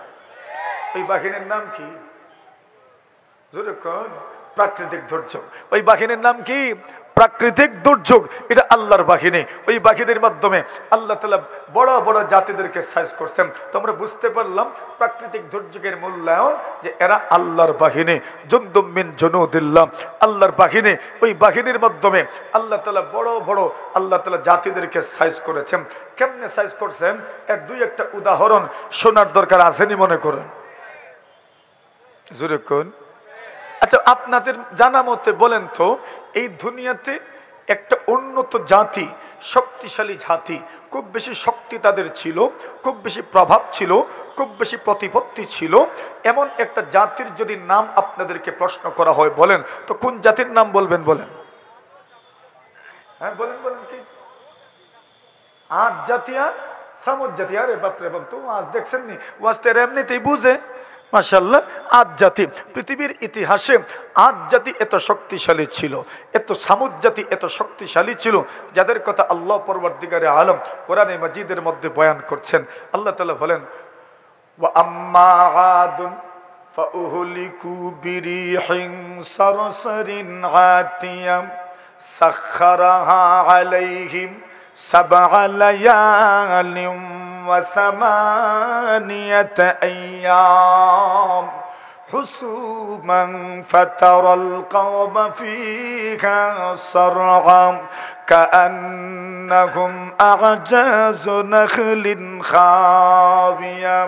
এই বাহিনীর নাম কি? জোরে কোন? প্রাকৃতিক দুর্যোগ। ওই বাহিনীর নাম কি? প্রাকৃতিক দুর্যোগ। এটা আল্লাহর বাহিনী। ওই বাহিনীর মাধ্যমে আল্লাহ তাআলা বড় বড় জাতিদেরকে সাইজ করছেন। তো আমরা বুঝতে পারলাম প্রাকৃতিক দুর্যোগের মূল্যায়ন যে এরা আল্লাহর বাহিনী, জুনদুম মিন জুনুদিল্লাহ, আল্লাহর বাহিনী। ওই বাহিনীর মাধ্যমে আল্লাহ তাআলা বড় বড় আল্লাহ তাআলা জাতিদেরকে সাইজ করেছেন। কেমনে সাইজ করছেন? এর দুই একটা উদাহরণ শোনার দরকার আসেনি মনে করেন? জোরে কোন? আচ্ছা, আপনাদের জানা মতে বলেন তো, এই দুনিয়াতে একটা উন্নত জাতি, শক্তিশালী জাতি, খুব বেশি শক্তি তাদের ছিল, খুব বেশি প্রভাব ছিল, খুব বেশি প্রতিপত্তি ছিল, এমন একটা জাতির যদি নাম আপনাদেরকে প্রশ্ন করা হয়, বলেন তো কোন জাতির নাম বলবেন? বলেন, হ্যাঁ বলেন, বলেন কি? আজ জাতি আর সামুদ জাতি। আরে বাপরে বাপ, তো আজ দেখছেন নি, ওয়াজটা এমনিতেই বুঝে, মাশাআল্লাহ। আজ জাতি, পৃথিবীর ইতিহাসে আজ জাতি এত শক্তিশালী ছিল, এত সামুদ জাতি এত শক্তিশালী ছিল, যাদের কথা আল্লাহ পরবর্তীকারে আলম কোরআনে মাজিদের মধ্যে বয়ান করছেন। আল্লাহ তাআলা বলেন, ওয়া আম্মা আদুন ফাউহলিকু বিরিহিন সারসারিন আতিয়াম সাখখারাহা আলাইহিম সাবআ লায়ালিন ওয়া সামানিয়াতা আইয়াম حسوما فترى القوم فيها صرعا كأنهم أعجاز نخل خاوية।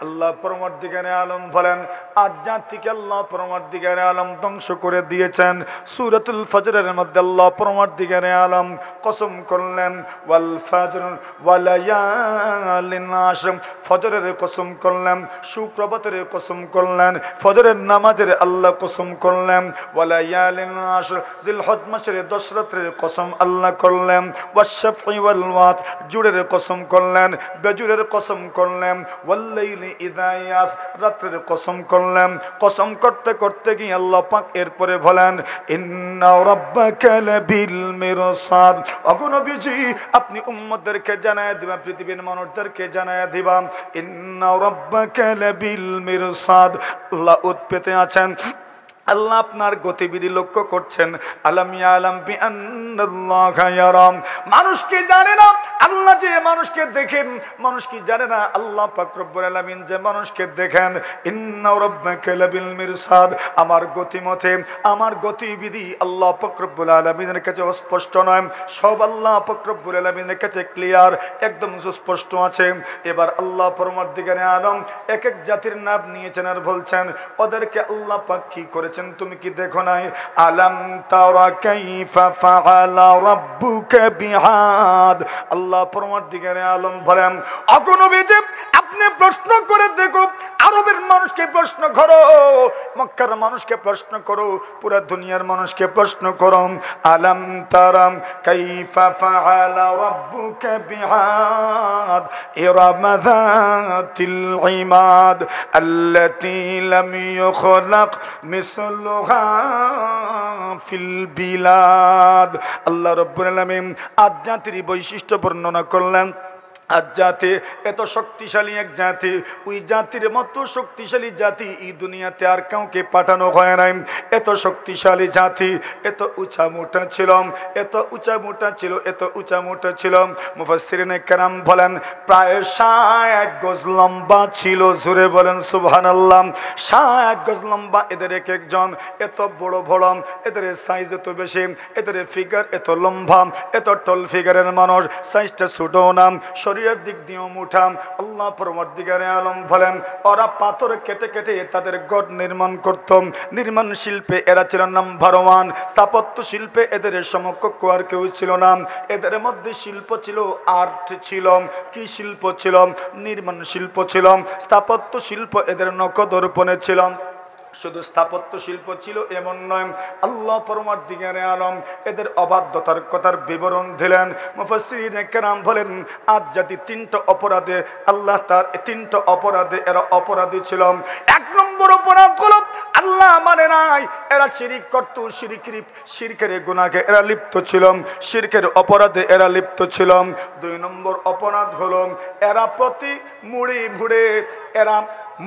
আল্লাহ পরবর্তীকারে আলম বলেন, আজ জাতিকে আল্লাহ পরবর্তীকারে আলম ধ্বংস করে দিয়েছেন। সূরাতুল ফজরের মধ্যে আল্লাহ পরবর্তীকারে আলম কসম করলেন, ওয়াল ফজর ওয়া লায়ালিন আশর, ফজরের কসম করলেন, সুপ্রভাতের কসম করলেন, ফজরের নামাজের আল্লাহ কসম করলেন, ওয়া লায়ালিন আশর, জিলহজ মাসের 10 রাতের কসম আল্লাহ করলেন, ওয়াশ-শাফঈ ওয়াল ওয়াতর, জুরের কসম করলেন, বেজুরের কসম করলেন, ওয়াল লাইলি ইযা ইয়াস, রাতের কসম করলেন। কসম করতে করতে গিয়ে আল্লাহ পাক এরপরে বলেন, ইন্না রাব্বাকা লাবিল মিরসাদ। ওগো নবীজি, আপনি উম্মতদেরকে জানায় দিবেন, পৃথিবীর মানুষদেরকে জানায় দিবেন, ইন্না রাব্বাকা লাবিল মিরসাদ। আল্লাহ উৎপেতে আছেন, আল্লাহ আপনার গতিবিধি লক্ষ্য করছেন। আলাম ইয়ালাম বিআন্নাল্লাহা ইয়ারাম, মানুষ কি জানে না আল্লাহ যে মানুষকে দেখেন? মানুষ কি জানে না আল্লাহ পাক রব্বুল আলামিন যে মানুষকে দেখেন? ইন্না রাব্বাকা লাবিল মিরসাদ, আমার গতিমতে, আমার গতিবিধি আল্লাহ পাক রব্বুল আলামিনের কাছে স্পষ্ট নয়, সব আল্লাহ পাক রব্বুল আলামিনের কাছে ক্লিয়ার, একদম সুস্পষ্ট আছে। এবার আল্লাহ পরবর্তীকারে আলম এক এক জাতির নাম নিয়েছেন আর বলছেন, ওদেরকে আল্লাহ পাক কি করেছেন তুমি কি দেখো নাই? আলাম তারা কাইফা ফাআলা রাব্বুকা বিআদ। আল্লাহ পরবর্তীকারে আলম বলেন, ওগো নবীজি, আপনি প্রশ্ন করে দেখো, আরবের মানুষকে প্রশ্ন করো, মক্কার মানুষকে প্রশ্ন করো, পুরো দুনিয়ার মানুষকে প্রশ্ন করো। আলাম তারা কাইফা ফাআলা রাব্বুকা বিআদ ইরাম যাতিল ইমাদ আল্লাতী লাম ইউখলাক মিসলুহা ফিল বিলাদ। আল্লাহ রাব্বুল আলামিন আজ জাতির বৈশিষ্ট্য বর্ণনা করলেন। আজ জাতি এত শক্তিশালী এক জাতি, ওই জাতির মতো শক্তিশালী জাতি এই দুনিয়াতে আর কাউকে পাঠানো হয় নাই। এত শক্তিশালী জাতি, এত উঁচা মোটা ছিল, এত উঁচা মোটা ছিল, এত উঁচা মোটা ছিল। মুফাসসিরিনে কেরাম বলেন প্রায় 60 গজ লম্বা ছিল। জোরে বলেন সুবহানাল্লাহ। 60 গজ লম্বা এদের এক একজন, এত বড় বড়, এদের সাইজ এত বেশি, এদের ফিগার এত লম্বা, এত টল ফিগারের মানুষ, সাইজটা ছোট না, শরীরের দিক দিয়েও মুঠা। আল্লাহ পরবর্তীকারে আলম বলেন, ওরা পাথর কেটে কেটে তাদের গড় নির্মাণ করত। নির্মাণ শিল্পে এরা ছিল নাম্বার 1, স্থাপত্য শিল্পে এদের সমকক্ষ আর কেউ ছিল না। এদের মধ্যে শিল্প ছিল, আর্ট ছিল। কি শিল্প ছিল? নির্মাণ শিল্প ছিল, স্থাপত্য শিল্প এদের নখদর্পণে ছিল। শুধু স্থাপত্য শিল্প ছিল এমন নয়, আল্লাহ পরবর্তীকারে আলম এদের অবাধ্যতার কথার বিবরণ দিলেন। মুফাসসিরিনে কেরাম বলেন, আজ জাতি 3টা অপরাধে আল্লাহ তার 3টা অপরাধে এরা অপরাধী ছিল। 1 নম্বর অপরাধ হলো আল্লাহ মানে নাই, এরা শিরিক করত, শিরকের গুনাহে এরা লিপ্ত ছিল, শিরকের অপরাধে এরা লিপ্ত ছিল। 2 নম্বর অপরাধ হলো এরা প্রতি মুড়ে মুড়ে এরা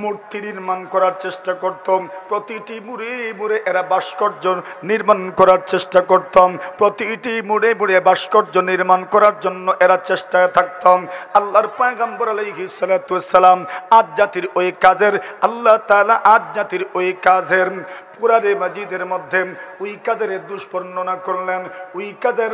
মূর্তি নির্মাণ করার চেষ্টা করতাম। প্রতিটি মুড়ে মুড়ে এরা ভাস্কর্য নির্মাণ করার চেষ্টা করতাম। প্রতিটি মুড়ে মুড়ে ভাস্কর্য নির্মাণ করার জন্য এরা চেষ্টায় থাকতাম। আল্লাহর পয়গম্বর আলাইহিস সালাতু ওয়াস সালাম আজ জাতির ওই কাজের, আল্লাহ তাআলা আজ জাতির ওই কাজের কুরআনে মাজিদের মধ্যে ওই কাজের দুষ্বর্ণনা করলেন, ওই কাজের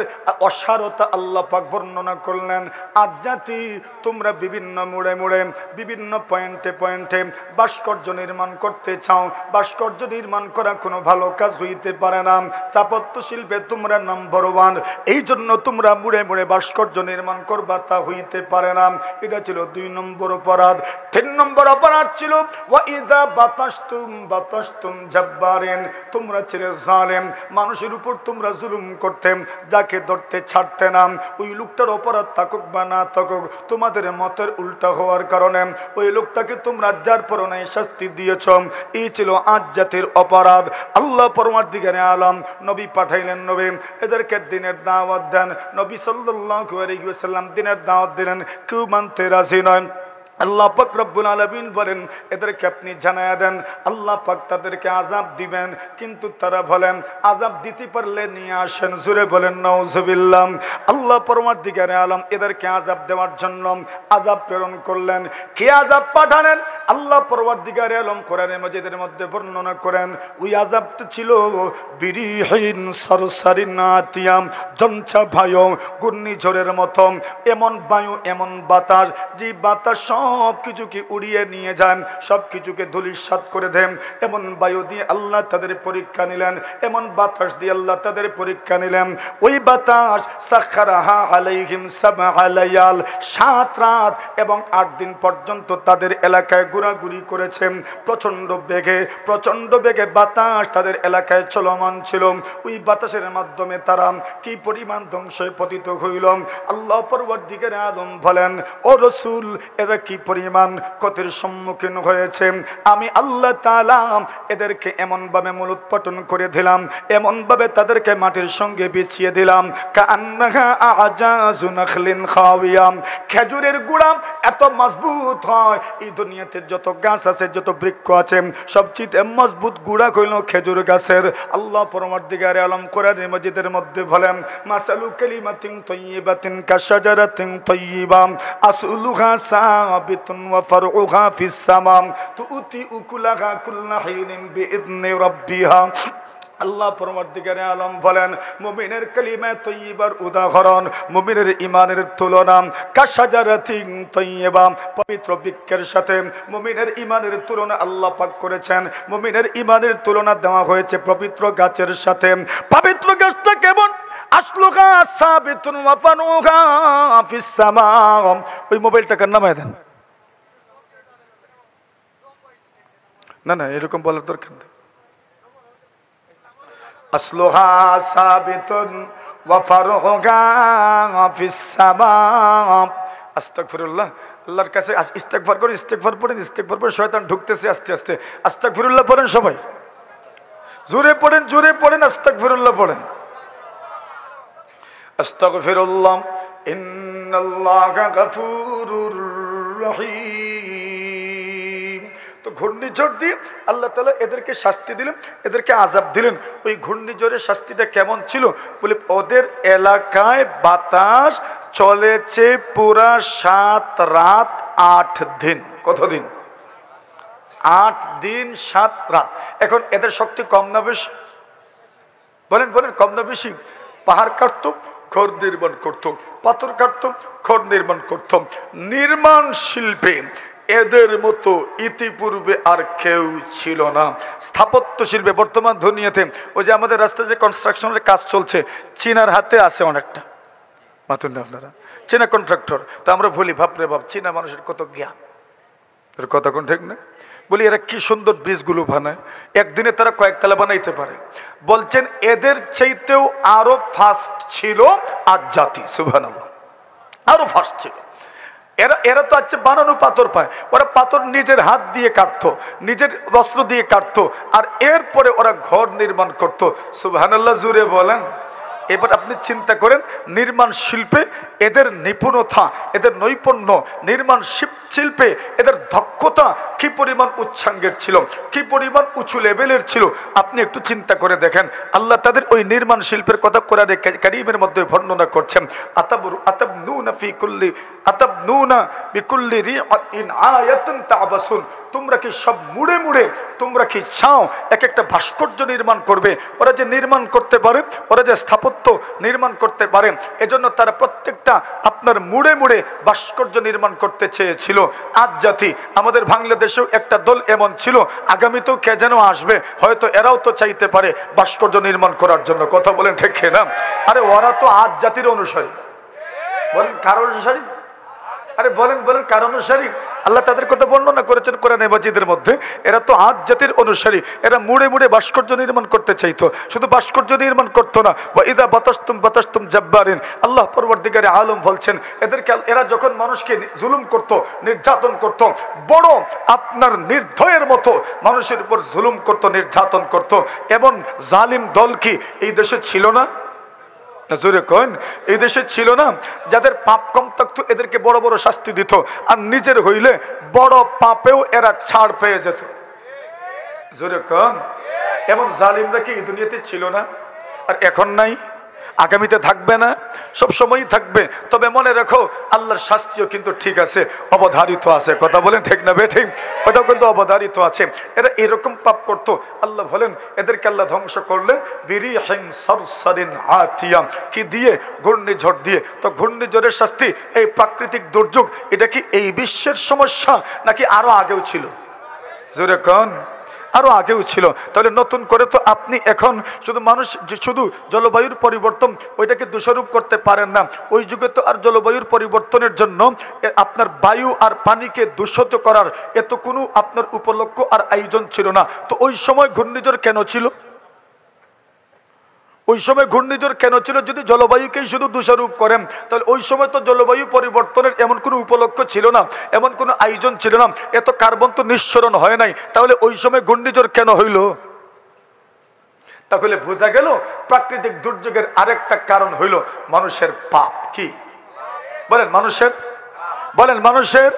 অসারতা আল্লাহ পাক বর্ণনা করলেন। আজ জাতি তোমরা বিভিন্ন মোড়ে মোড়ে বিভিন্ন পয়েন্টে পয়েন্টে ভাস্কর্য নির্মাণ করতে চাও, ভাস্কর্য নির্মাণ করা কোনো ভালো কাজ হইতে পারে না। স্থাপত্য শিল্পে তোমরা নাম্বার ওয়ান, এই জন্য তোমরা মুড়ে মুড়ে ভাস্কর্য নির্মাণ করবা, তা হইতে পারে না। এটা ছিল 2 নম্বর অপরাধ। 3 নম্বর অপরাধ ছিল ওয়াইদা বাতাসতুম জাব্বারিন, তোমরা ছিলে জালেম, মানুষের উপর তোমরা জুলুম করতে, যাকে ধরতে ছাড়তে না। ওই লোকটার অপরাধ থাকুক বা না থাকুক, তোমাদের মতের উল্টা হওয়ার কারণে ওই লোকটাকে তোমরা যার পরনে শাস্তি দিয়েছ। এই ছিল আজ জাতির অপরাধ। আল্লাহ পরমার্দিগারে আলম নবী পাঠাইলেন, নবী এদেরকে দিনের দাওয়াত দেন। নবী সাল্লাল্লাহু আলাইহি ওয়াসাল্লাম দিনের দাওয়াত দিলেন, কেউ মানতে রাজি নয়। আল্লাহ পাক রব্বুল আলামিন বলেন, এদেরকে আপনি জানায়া দেন আল্লাহ পাক তাদেরকে আযাব দিবেন, কিন্তু তারা বলেন আযাব দিতে পারলে নিয়ে আসেন। জোরে বলেন নাউজুবিল্লাহ। আল্লাহ পরমার্দিগারে আলম এদেরকে আযাব দেওয়ার জন্য আযাব প্রেরণ করলেন। কে আযাব পাঠালেন? আল্লাহ পরমার্দিগারে আলম কোরআনে মাজিদের মধ্যে বর্ণনা করেন, ওই আযাবটা ছিল বিরিহিন সরসারিন আতিয়াম, জঞ্ছা বায়ু, ঘূর্ণিঝড়ের মতো এমন বায়ু, এমন বাতাস, যে বাতাস সব কিছুকে উড়িয়ে নিয়ে যান, সব কিছুকে ধূলিসাৎ করে দেন। এমন বায়ু দিয়ে আল্লাহ তাদের পরীক্ষা নিলেন, এমন বাতাস দিয়ে আল্লাহ তাদের পরীক্ষা নিলেন। ওই বাতাস সাখারাহা আলাইহিম সাবআ লায়াল, 7 রাত এবং 8 দিন পর্যন্ত তাদের এলাকায় ঘোরাঘুরি করেছেন। প্রচন্ড বেগে বাতাস তাদের এলাকায় চলমান ছিল। ওই বাতাসের মাধ্যমে তারা কি পরিমাণ ধ্বংসে পতিত হইল। আল্লাহ পরওয়ারদিগার আলম বলেন, ও রাসূল, এরা কি পরিমাণ ক্ষতির সম্মুখীন হয়েছে। আমি আল্লাহ তাআলা এদেরকে এমন ভাবে মূলোৎপাটন করে দিলাম, এমন ভাবে তাদেরকে মাটির সঙ্গে বিছিয়ে দিলাম, কাআন্নাহা আজাযু নাখলিন খাওয়িয়া, খেজুরের গুড়া এত মজবুত হয়, এই দুনিয়াতে যত গাছ আছে, যত বৃক্ষ আছে, সবচেয়ে মজবুত গুড়া হইল খেজুর গাছের। আল্লাহ পরমার্দিগারে আলম কোরআনে মাজিদের মধ্যে বলেন, মাসালু কালিমাতিন তাইয়্যিবাতিন কাশাজারাতিন তাইয়্যিবা আসলুহা সাবিতুন ওয়া ফারউহা ফিস সামাম তুতি উকুলাহা কুল্লা হিনিন বিইذনি রাব্বিহা। আল্লাহ পরমার্দিগারে আলম বলেন, মুমিনের কালিমা তাইয়্যিবার উদাহরণ, মুমিনের ঈমানের তুলনা কাশাজারাতিন তাইয়্যিবা, পবিত্র বৃক্ষের সাথে মুমিনের ঈমানের তুলনা আল্লাহ পাক করেছেন। মুমিনের ঈমানের তুলনা দেওয়া হয়েছে পবিত্র গাছের সাথে। পবিত্র গাছটা কেমন? আসলুহা সাবিতুন ওয়া ফারউহা ফিস সামাম। ওই মোবাইলটাকে নামায় দেন। না এরকম বলার দরকার নেই। আসলুহা সাবিতুন ওয়া ফারউহা ফিস সামাম। আস্তাগফিরুল্লাহ। আল্লাহর কাছে ইস্তেগফার করেন, ইস্তেগফার পড়েন, ইস্তেগফার পড়ে শয়তান ঢুকতেছে আস্তে আস্তে। আস্তাগফিরুল্লাহ পড়েন সবাই, জোরে পড়েন আস্তাগফিরুল্লাহ পড়েন। আস্তাগফিরুল্লাহ ইন্নাল্লাহা গফুরুর রহিম। তো ঘূর্ণিঝড় দিয়ে আল্লাহ তাআলা এদেরকে শাস্তি দিলেন, এদেরকে আযাব দিলেন। ওই ঘূর্ণিঝড়ের শাস্তিটা কেমন ছিল বলে, ওদের এলাকায় বাতাস চলেছে পুরা 7 রাত 8 দিন। কতদিন? 8 দিন 7 রাত। এখন এদের শক্তি কম না বেশি? বলেন কম না বেশি? পাহাড় কাটতো, ঘর নির্মাণ করতো, পাথর কাটতো, ঘর নির্মাণ করতো। নির্মাণ শিল্পে এদের মতো ইতিপূর্বে আর কেউ ছিল না। স্থাপত্য শিল্পে বর্তমান দুনিয়াতে ওই যে আমাদের রাস্তায় যে কনস্ট্রাকশনের কাজ চলছে, চীনার হাতে আছে অনেকটা। মাতুন না আপনারা, চীনা কন্ট্রাক্টর। তো আমরা বলি, বাপরে বাপ, চীনা মানুষের কত জ্ঞান। এর কথা কোন ঠিক না? বলি এরা কি সুন্দর ব্রিজগুলো বানায়, একদিনে তারা কয়েকতলা বানাইতে পারে। বলছেন এদের চাইতেও আরো ফাস্ট ছিল আজ জাতি। সুবহানাল্লাহ, আরো ফাস্ট ছিল। এরা তো আছে বানানো পাথর পায়, ওরা পাথর নিজের হাত দিয়ে কাটতো, নিজের বস্ত্র দিয়ে কাটতো, আর এরপরে ওরা ঘর নির্মাণ করতো। সুবহানাল্লাহ, জুড়ে বলেন। এবার আপনি চিন্তা করেন, নির্মাণ শিল্পে এদের নিপুণতা, এদের নৈপুণ্য, নির্মাণ শিল্পে এদের দক্ষতা কি পরিমাণ উচ্ছাঙ্গের ছিল, কি পরিমাণ উঁচু লেভেলের ছিল। আপনি একটু চিন্তা করে দেখেন, আল্লাহ তাদের ওই নির্মাণ শিল্পের কথা কোরআনে কারীমের মধ্যে বর্ণনা করছেন। আতাবনুনা ফি কুল্লি আতাবনুনা বিকুল্লি রিআতিন আয়াতান তা'বাসুন, তোমরা কি সব মুড়ে মুড়ে তোমরা কি চাও এক একটা ভাস্কর্য নির্মাণ করবে? ওরা যে নির্মাণ করতে পারে, ওরা যে স্থাপত্য নির্মাণ করতে পারে, এজন্য তারা প্রত্যেকটা আপনার মুড়ে মুড়ে ভাস্কর্য নির্মাণ করতে চেয়েছিল। আজ জাতি আমাদের বাংলাদেশেও একটা দল এমন ছিল, আগামীতেও কে যেন আসবে, হয়তো এরাও তো চাইতে পারে ভাস্কর্য নির্মাণ করার জন্য। কথা বলেন ঠিক না? আরে ওরা তো আজ জাতির অনুসারী। বলেন কার অনুসারী? আরে বলেন বলেন কার অনুসারী? আল্লাহ তাদের কথা বর্ণনা করেছেন কোরআনে মাজিদের মধ্যে। এরা তো আজ জাতির অনুসারী। এরা মুড়ে মুড়ে ভাস্কর্য নির্মাণ করতে চাইতো, শুধু ভাস্কর্য নির্মাণ করতো না। ওয়া ইযা বাতাসতুম জাব্বারিন, আল্লাহ পরবর্তীকারে আলম বলছেন এদেরকে, এরা যখন মানুষকে জুলুম করত, নির্যাতন করত, বড় আপনার নির্দয়ের মতো মানুষের উপর জুলুম করত, নির্যাতন করত, এমন জালিম দল কি এই দেশে ছিল না? জোরে কন, এই দেশে ছিল না? যাদের পাপ কম থাকতো এদেরকে বড় বড় শাস্তি দিত, আর নিজের হইলে বড় পাপেও এরা ছাড় পেয়ে যেত। জোরে কন, এমন জালিমরা কি এই দুনিয়াতে ছিল না? আর এখন নাই, আগামীতে থাকবে না, সব সময়ই থাকবে। তবে মনে রাখো, আল্লাহর শাস্তিও কিন্তু ঠিক আছে, অবধারিত আছে। কথা বলেন ঠিক না বেঠিক? ওটাও কিন্তু অবধারিত আছে। এরা এরকম পাপ করতো, আল্লাহ বলেন এদেরকে আল্লাহ ধ্বংস করলেন বিরিহিন সারসারিন আতিয়া, কি দিয়ে? ঘূর্ণিঝড় দিয়ে। তো ঘূর্ণিঝড়ের শাস্তি, এই প্রাকৃতিক দুর্যোগ, এটা কি এই বিশ্বের সমস্যা নাকি আরো আগেও ছিল? জোরে কোন, আরো আগেও ছিল। তাহলে নতুন করে তো আপনি এখন শুধু মানুষ শুধু জলবায়ুর পরিবর্তন ওইটাকে দোষারোপ করতে পারেন না। ওই যুগে তো আর জলবায়ুর পরিবর্তনের জন্য আপনার বায়ু আর পানিকে দূষিত করার এত কোনো আপনার উপলক্ষ আর আয়োজন ছিল না। তো ওই সময় ঘূর্ণিঝড় কেন ছিল? ওই সময় ঘূর্ণিঝড় কেন ছিল? যদি জলবায়ুকেই শুধু দোষারোপ করেন, তাহলে ওই সময় তো জলবায়ু পরিবর্তনের এমন কোনো উপলক্ষ ছিল না, এমন কোনো আয়োজন ছিল না, এত কার্বন তো নিঃসরণ হয় নাই। তাহলে ওই সময় ঘূর্ণিঝড় কেন হইল? তাহলে বোঝা গেল প্রাকৃতিক দুর্যোগের আরেকটা কারণ হইল মানুষের পাপ। কি বলেন? মানুষের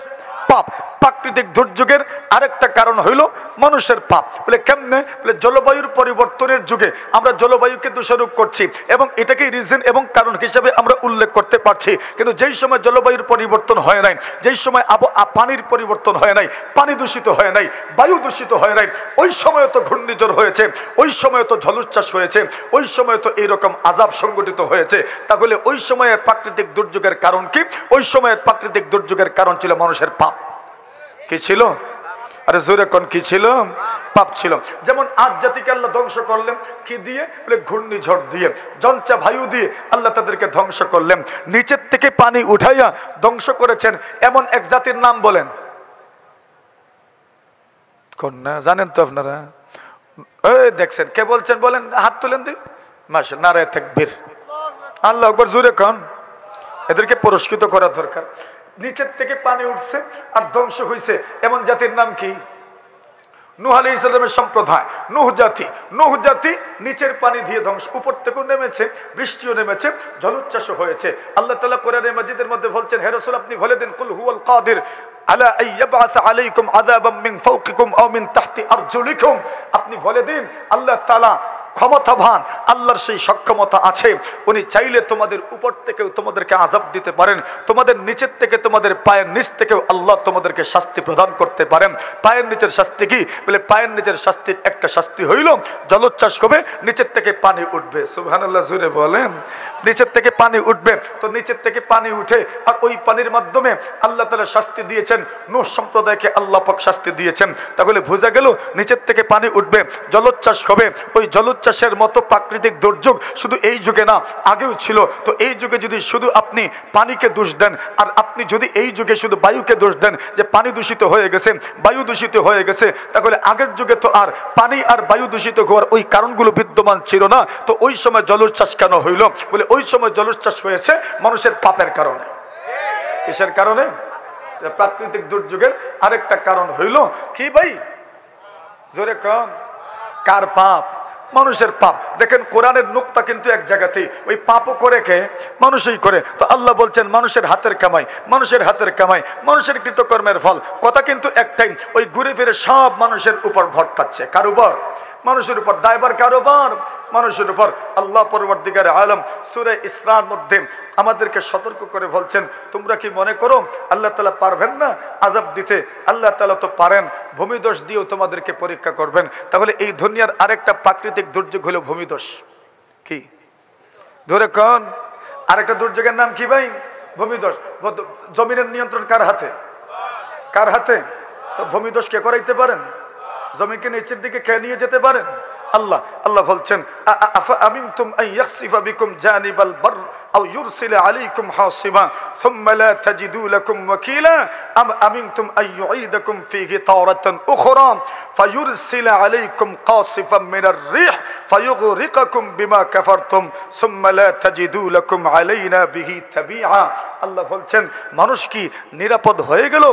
পাপ। প্রাকৃতিক দুর্যোগের আরেকটা কারণ হইল মানুষের পাপ। বলে কেমনে? বলে জলবায়ুর পরিবর্তনের যুগে আমরা জলবায়ুকে দোষারোপ করছি এবং এটাকে রিজন এবং কারণ হিসেবে আমরা উল্লেখ করতে পারছি। কিন্তু যেই সময় জলবায়ুর পরিবর্তন হয় নাই, যেই সময় পানির পরিবর্তন হয় নাই, পানি দূষিত হয় নাই, বায়ু দূষিত হয় নাই, ওই সময় তো ঘূর্ণিঝড় হয়েছে, ওই সময় তো জলোচ্ছ্বাস হয়েছে, ওই সময় তো এইরকম আযাব সংগঠিত হয়েছে। তাহলে ওই সময়ের প্রাকৃতিক দুর্যোগের কারণ কি? ওই সময়ের প্রাকৃতিক দুর্যোগের কারণ ছিল মানুষের পাপ। কি ছিল? আরে জোরে কোন, কি ছিল? পাপ ছিল। যেমন আজ জাতিকে আল্লাহ ধ্বংস করলেন কি দিয়ে? বলে ঘূর্ণিঝড় দিয়ে, জঞ্চা বায়ু দিয়ে আল্লাহ তাদেরকে ধ্বংস করলেন। নিচের থেকে পানি উঠাইয়া ধ্বংস করেছেন এমন এক জাতির নাম বলেন কোন? না জানেন তো আপনারা? এই দেখছেন, কে বলছেন বলেন? হাত তুলেন দি। মাশাআল্লাহ, নারায়ে তাকবীর, আল্লাহু আকবার। জোরে কোন, এদেরকে পুরস্কৃত করা দরকার। নিচের থেকে পানি উঠছে আর ধ্বংস হয়েছে এমন জাতির নাম কি? নূহ আলাইহিস সালামের সম্প্রদায়, নূহ জাতি নিচের পানি দিয়ে ধ্বংস, উপর থেকেও নেমেছে, বৃষ্টিও নেমেছে, জলোচ্ছ্বাসও হয়েছে। আল্লাহ তাআলা কোরআনে মাজিদের মধ্যে বলছেন, হে রাসূল আপনি বলে দেন, কুল হুয়াল কাদির আলা আইয়াবআসা আলাইকুম আযাবাম মিন ফাওকিকুম আও মিন তাহতি আরজুলিকুম। আপনি বলে দিন আল্লাহ তাআলা ক্ষমতাবান, আল্লাহর সেই সক্ষমতা আছে, উনি চাইলে তোমাদের উপর থেকেও তোমাদেরকে আযাব দিতে পারেন, তোমাদের নিচের থেকে, তোমাদের পায়ের নিচ থেকেও আল্লাহ তোমাদেরকে শাস্তি প্রদান করতে পারেন। পায়ের নিচের শাস্তি কি? বলে পায়ের নিচের শাস্তির একটা শাস্তি হইল জলোচ্ছ্বাস হবে, নিচের থেকে পানি উঠবে। সুবহানাল্লাহ, জোরে বলেন। নিচের থেকে পানি উঠবে, তো নিচের থেকে পানি উঠে আর ওই পানির মাধ্যমে আল্লাহ তাআলা শাস্তি দিয়েছেন, নূহ সম্প্রদায়কে আল্লাহ পাক শাস্তি দিয়েছেন। তাহলে বোঝা গেল নিচের থেকে পানি উঠবে, জলোচ্ছ্বাস হবে। ওই জলোচ্ছ্বাসের মতো প্রাকৃতিক দুর্যোগ শুধু এই যুগে না, আগেও ছিল। তো এই যুগে যদি শুধু আপনি পানিকে দোষ দেন, আর আপনি যদি এই যুগে শুধু বায়ুকে দোষ দেন যে পানি দূষিত হয়ে গেছে, বায়ু দূষিত হয়ে গেছে, তাহলে আগের যুগে তো আর পানি আর বায়ু দূষিত হওয়ার ওই কারণগুলো বিদ্যমান ছিল না। তো ওই সময় জলোচ্ছ্বাস কেন হইল? বলে ওই সময় জলোচ্ছ্বাস হয়েছে মানুষের পাপের কারণে। কিসের কারণে? প্রাকৃতিক দুর্যোগের আরেকটা কারণ হইল কি ভাই? জোরে কম, কার পাপ? মানুষের পাপ। দেখেন কোরআনের নুকতা কিন্তু এক জায়গাতেই, ওই পাপও করে কে? মানুষই করে। তো আল্লাহ বলছেন মানুষের হাতের কামাই, মানুষের হাতের কামাই, মানুষের কৃতকর্মের ফল। কথা কিন্তু একটাই, ওই ঘুরে ফিরে সব মানুষের উপর ভরকাচ্ছে। কার উপর? মানুষের উপর। দায়বার কার উপর? মানুষের উপর। আল্লাহ পরবর্তীকারে আলম সূরা ইসরার মধ্যে আমাদেরকে সতর্ক করে বলছেন, তোমরা কি মনে করো আল্লাহ তাআলা পারবেন না আযাব দিতে? আল্লাহ তাআলা তো পারেন, ভূমিদোষ দিয়েও তোমাদেরকে পরীক্ষা করবেন। তাহলে এই দুনিয়ার আরেকটা প্রাকৃতিক দুর্যোগ হলো ভূমিদোষ। কি ধরে কোন আরেকটা দুর্যোগের নাম কি ভাই? ভূমিদোষ। জমিনের নিয়ন্ত্রণ কার হাতে? কার হাতে? তো ভূমিদোষ কে করাইতে পারেন? জমিকে নিচের দিকে কে নিয়ে যেতে পারেন? আল্লাহ। আল্লাহ বলছেন আফা আমিনতুম আন ইয়াখসিফা বিকুম জানিবাল বার আও ইউরসিলা আলাইকুম হাসিবা সুম্মা লা তাজিদু লাকুম ওয়াকিলা আম আমিনতুম আন ইউঈদাকুম ফীহি তাওরাতান উখরা ফায়ুরসিলা আলাইকুম কাসিফাম মিনার রিহ ফায়ুগরিকাকুম বিমা কাফারতুম সুম্মা লা তাজিদু লাকুম আলাইনা বিহি তাবিআ। আল্লাহ বলছেন মানুষ কি নিরাপদ হয়ে গেল?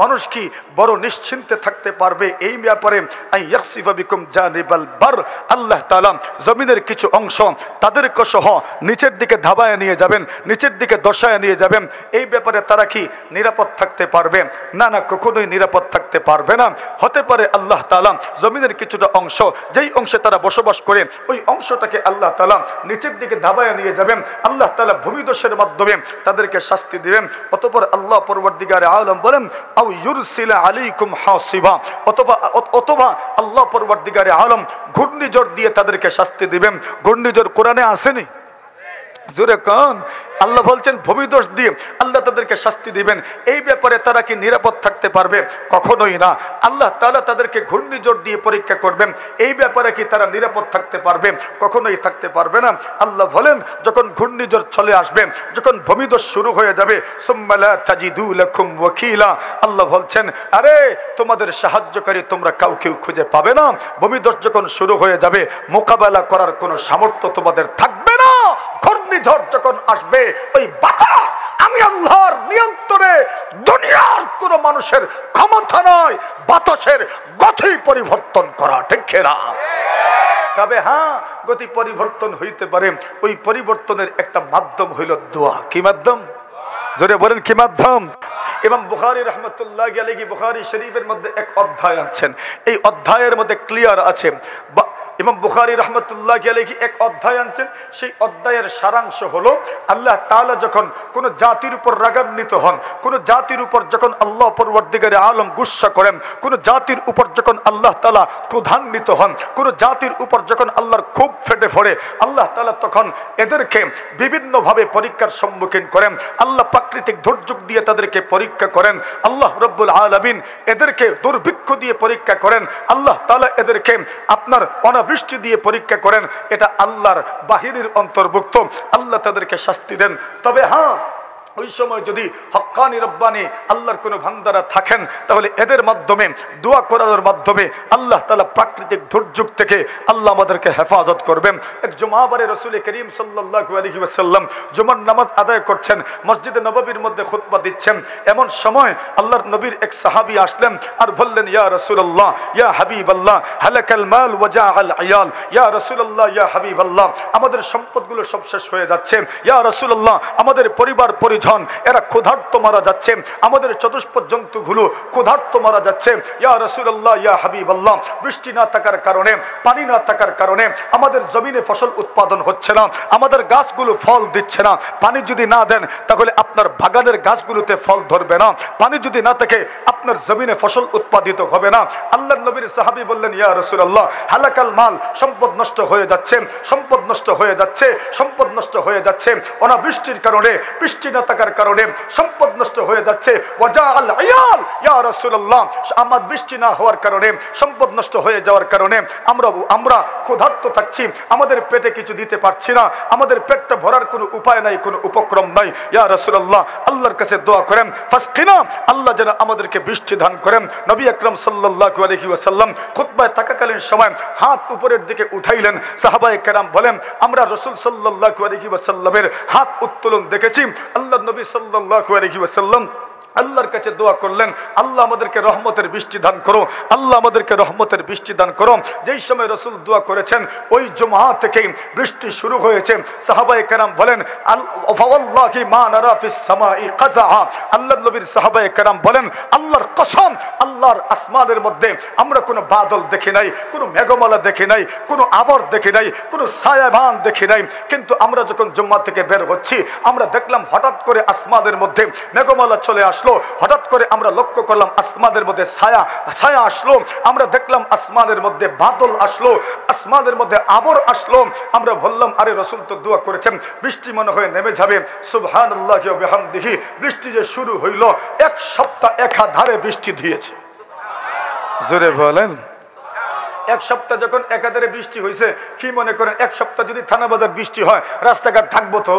মানুষ কি বড় নিশ্চিন্তে থাকতে পারবে এই ব্যাপারে? আন ইয়াখসিফা বিকুম জানিবাল বার, আল্লাহ তাআলা জমিনের কিছু অংশ তাদেরকে সহ নিচের দিকে ধাবায় নিয়ে যাবেন, নিচের দিকে দশায় নিয়ে যাবেন। এই ব্যাপারে তারা কি নিরাপদ থাকতে পারবে? না, না, কখনোই নিরাপদ থাকতে পারবে না। হতে পারে আল্লাহ তাআলা জমিনের কিছুটা অংশ, যেই অংশে তারা বসবাস করে, ওই অংশটাকে আল্লাহ তাআলা নিচের দিকে ধাবায় নিয়ে যাবেন। আল্লাহ তাআলা ভূমিদোষের মাধ্যমে তাদেরকে শাস্তি দিবেন। অতঃপর আল্লাহ পরবর্তীকারে আলম বলেন আও ইউরসিলা আলাইকুম হাসিবা, অথবা আল্লাহ পরবর্তীকারে আলম ঘূর্ণিঝড় দিয়ে তাদেরকে শাস্তি দিবেন। ঘূর্ণিঝড় কোরআনে আসেনি? জোরে কোন আল্লাহ বলছেন ভূমিদোষ দিয়ে আল্লাহ তাদেরকে শাস্তি দিবেন। এই ব্যাপারে তারা কি নিরাপদ থাকতে পারবে? কখনোই না। আল্লাহ তাআলা তাদেরকে ঘূর্ণিঝড় দিয়ে পরীক্ষা করবেন। এই ব্যাপারে কি তারা নিরাপদ থাকতে পারবে? কখনোই থাকতে পারবে না। আল্লাহ বলেন যখন ঘূর্ণিঝড় চলে আসবে, যখন ভূমিদোষ শুরু হয়ে যাবে, সুম্মা লা তাজিদু লাকুম ওয়াকিলা, আল্লাহ বলছেন আরে তোমাদের সাহায্যকারী তোমরা কাউকে খুঁজে পাবে না। ভূমিদোষ যখন শুরু হয়ে যাবে, মোকাবেলা করার কোনো সামর্থ্য তোমাদের থাকবে না। ঘূর্ণিঝড় যখন আসবে, ওই বাতাস আমি আল্লাহর নিয়ন্ত্রণে, দুনিয়ার কোন মানুষের ক্ষমতা নয় বাতাসের গতি পরিবর্তন করা, ঠিক না? তবে হ্যাঁ, গতি পরিবর্তন হইতে পারে। ওই পরিবর্তনের একটা মাধ্যম হইল দোয়া। কি মাধ্যম? জোরে বলেন কি মাধ্যম? ইমাম বুখারী রাহমাতুল্লাহি আলাইহি বুখারী শরীফের মধ্যে এক অধ্যায় আছেন। এই অধ্যায়ের মধ্যে ক্লিয়ার আছে, ইমাম বুখারী রাহমাতুল্লাহি আলাইহি এক অধ্যায় আনছেন। সেই অধ্যায়ের সারাংশ হলো আল্লাহ তাআলা যখন কোন জাতির উপর রাগান্বিত হন, কোন জাতির উপর যখন আল্লাহ পরবর্তীকারে আলম গুসা করেন, কোন জাতির উপর যখন আল্লাহ তাআলা ক্রোধান্বিত হন, কোন জাতির উপর যখন আল্লাহর খুব ফেটে পড়ে, আল্লাহ তাআলা তখন এদেরকে বিভিন্নভাবে পরীক্ষার সম্মুখীন করেন। আল্লাহ প্রাকৃতিক দুর্যোগ দিয়ে তাদেরকে পরীক্ষা করেন। আল্লাহ রব্বুল আলামিন এদেরকে দুর্ভিক্ষ দিয়ে পরীক্ষা করেন। আল্লাহ তাআলা এদেরকে আপনার বৃষ্টি দিয়ে পরীক্ষা করেন। এটা আল্লাহর বাহিনীর অন্তর্ভুক্ত। আল্লাহ তাদেরকে শাস্তি দেন। তবে হ্যাঁ, ওই সময় যদি হক্কানি রব্বানি আল্লাহর কোনো বান্দারা থাকেন, তাহলে এদের মাধ্যমে দোয়া করার মাধ্যমে আল্লাহ তাআলা প্রাকৃতিক দুর্যোগ থেকে আল্লাহ আমাদেরকে হেফাজত করবেন। এক জুমাবারে রাসূল করিম সাল্লাল্লাহু আলাইহি ওয়াসাল্লাম জুমার নামাজ আদায় করছেন, মসজিদে নববীর মধ্যে খুতবা দিচ্ছেন। এমন সময় আল্লাহর নবীর এক সাহাবী আসলেন আর বললেন, ইয়া রাসূলুল্লাহ, ইয়া হাবিবাল্লাহ, হালাকাল মাল ওয়া জাআল আয়াল। ইয়া রাসূলুল্লাহ, ইয়া হাবিবাল্লাহ, আমাদের সম্পদগুলো সব শেষ হয়ে যাচ্ছে। ইয়া রাসূলুল্লাহ, আমাদের পরিবার পরিজন এরা ক্ষুধার্ত মারা যাচ্ছে, আমাদের চতুষ্পদ জন্তুগুলো ক্ষুধার্ত মারা যাচ্ছে। ইয়া রাসূলুল্লাহ, ইয়া হাবিবাল্লাহ, বৃষ্টি না থাকার কারণে, পানি না থাকার কারণে আমাদের জমিনে ফসল উৎপাদন হচ্ছে না, আমাদের গাছগুলো ফল দিচ্ছে না। পানি যদি না দেন তাহলে আপনার বাগানের গাছগুলোতে ফল ধরবে না। পানি যদি না থাকে আপনার জমিনে ফসল উৎপাদিত হবে না। আল্লাহর নবীর সাহাবী বললেন, ইয়া রাসূলুল্লাহ, হালাকাল মাল, সম্পদ নষ্ট হয়ে যাচ্ছে, সম্পদ নষ্ট হয়ে যাচ্ছে, সম্পদ নষ্ট হয়ে যাচ্ছে। অনাবৃষ্টির কারণে, বৃষ্টি না থাকার কারণে সম্পদ নষ্ট হয়ে যাচ্ছে। ওয়াজাআল আয়াল, ইয়া রাসূলুল্লাহ, আমার বৃষ্টি না হওয়ার কারণে, সম্পদ নষ্ট হয়ে যাওয়ার কারণে আমরা ক্ষুধার্ত থাকছি, আমাদের পেটে কিছু দিতে পারছি না, আমাদের পেটটা ভরার কোনো উপায় নাই, কোনো উপক্রম নাই। ইয়া রাসূলুল্লাহ, আল্লাহর কাছে দোয়া করেন, ফাসকিনা, আল্লাহ যেন আমাদেরকে বৃষ্টি দান করেন। নবী আকরাম সাল্লাল্লাহু আলাইহি ওয়াসাল্লাম খুতবায় থাকাকালীন সময় হাত উপরের দিকে উঠাইলেন। সাহাবায়ে কেরাম বলেন, আমরা রাসূল সাল্লাল্লাহু আলাইহি ওয়াসাল্লামের হাত উত্তোলন দেখেছি। আল্লাহর নবী সাল্লাল্লাহু আলাইহি ওয়াসাল্লাম আল্লাহর কাছে দোয়া করলেন, আল্লাহ আমাদেরকে রহমতের বৃষ্টি দান করো, আল্লাহ আমাদেরকে রহমতের বৃষ্টি দান করো। যেই সময় রাসূল দোয়া করেছেন ওই জুমআ থেকেই বৃষ্টি শুরু হয়েছে। সাহাবায়ে কেরাম বলেন ফাওয়াল্লাহি মা নারা ফিস সামাই কাযা, আল্লাহর নবীর সাহাবায়ে কেরাম বলেন আল্লাহর কসম, আল্লাহর আসমানের মধ্যে আমরা কোনো বাদল দেখি নাই, কোনো মেঘমালা দেখি নাই, কোনো আবর দেখি নাই, কোনো ছায়াবান দেখি নাই, কিন্তু আমরা যখন জুম্মা থেকে বের হচ্ছি আমরা দেখলাম হঠাৎ করে আসমানের মধ্যে মেঘমালা চলে আসলো। হঠাৎ করে আমরা লক্ষ্য করলাম আসমানের মধ্যে ছায়া আসলো, আমরা দেখলাম আসমানের মধ্যে বাদল আসলো, আসমানের মধ্যে আবর আসলো। আমরা বললাম আরে রাসূল তো দোয়া করেছেন বৃষ্টি মনে হয় নেমে যাবে। সুবহানাল্লাহি ওয়া বিহামদিহি, বৃষ্টি যে শুরু হইল এক সপ্তাহ একাধারে বৃষ্টি দিয়েছে। জোরে বলেন। এক সপ্তাহ যখন একাধারে বৃষ্টি হয়েছে, কি মনে করেন এক সপ্তাহ যদি থানা বাজার বৃষ্টি হয় রাস্তাঘাট থাকবো তো?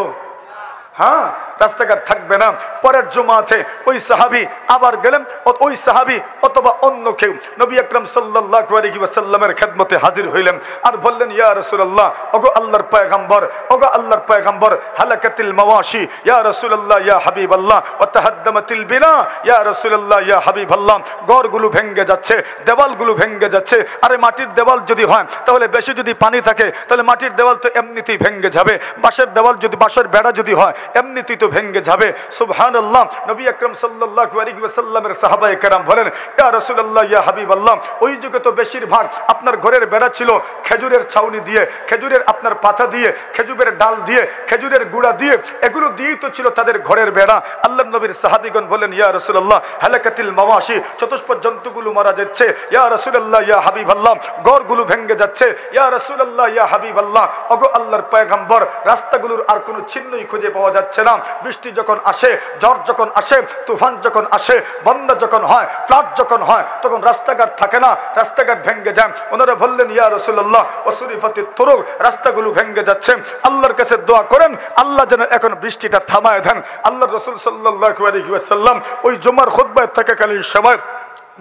হ্যাঁ, রাস্তাঘাট থাকবে না। পরের জুমাতে ওই সাহাবী আবার গেলেন, ওই সাহাবী অথবা অন্য কেউ নবী আকরাম সাল্লাল্লাহু আলাইহি ওয়াসাল্লামের খেদমতে হাজির হইলেন আর বললেন ইয়া রাসূলুল্লাহ, ওগো আল্লাহর পয়গম্বর, ওগো আল্লাহর পয়গম্বর, হালাকাতিল মাওয়াশি ইয়া রাসূলুল্লাহ ইয়া হাবিবাল্লাহ ওয়া তাহাদ্দামাতিল বিনা ইয়া রাসূলুল্লাহ ইয়া হাবিবাল্লাহ, ঘরগুলো ভেঙে যাচ্ছে, দেওয়ালগুলো ভেঙে যাচ্ছে। আরে মাটির দেওয়াল যদি হয় তাহলে বেশি যদি পানি থাকে তাহলে মাটির দেওয়াল তো এমনিতেই ভেঙে যাবে, বাঁশের দেওয়াল যদি, বাঁশের বেড়া যদি হয় এমনিতেই তো ভেঙে যাবে। সুবহানাল্লাহ। নবী আকরাম সাল্লাল্লাহু আলাইহি ওয়াসাল্লামের সাহাবায়ে কেরাম বলেন ইয়া রাসূলুল্লাহ ইয়া হাবিবাল্লাহ, ওই যুগে তো বেশিরভাগ আপনার ঘরের বেড়া ছিল খেজুরের ছাউনি দিয়ে, খেজুরের আপনার পাতা দিয়ে, খেজুরের ডাল দিয়ে, খেজুরের গুঁড়া দিয়ে, এগুলো দিয়েই তো ছিল তাদের ঘরের বেড়া। আল্লাহর নবীর সাহাবীগণ বলেন ইয়া রাসূলুল্লাহ হালাকাতিল মাওয়াশি, চতুষ্পদ জন্তুগুলো মারা যাচ্ছে, ইয়া রাসূলুল্লাহ ইয়া হাবিবাল্লাহ, ঘরগুলো ভেঙে যাচ্ছে, ইয়া রাসূলুল্লাহ ইয়া হাবিবাল্লাহ, ওগো আল্লাহর পয়গম্বর, রাস্তাগুলোর আর কোনো চিহ্নই খুঁজে পাওয়া যাচ্ছে না। বৃষ্টি যখন আসে, ঝড় যখন আসে, তুফান যখন আসে, বন্যা যখন হয়, ফ্লাড যখন হয়, তখন রাস্তাঘাট থাকে না, রাস্তাঘাট ভেঙে যায়। ওনারা বললেন ইয়া রাসূলুল্লাহ ওয়াসরিফাতিত তুরুক, রাস্তাগুলো ভেঙে যাচ্ছে, আল্লাহর কাছে দোয়া করেন আল্লাহ যেন এখন বৃষ্টিটা থামায় দেন। আল্লাহর রাসূল সাল্লাল্লাহু আলাইহি ওয়াসাল্লাম ওই জুমার খুতবায় থাকাকালীন সময়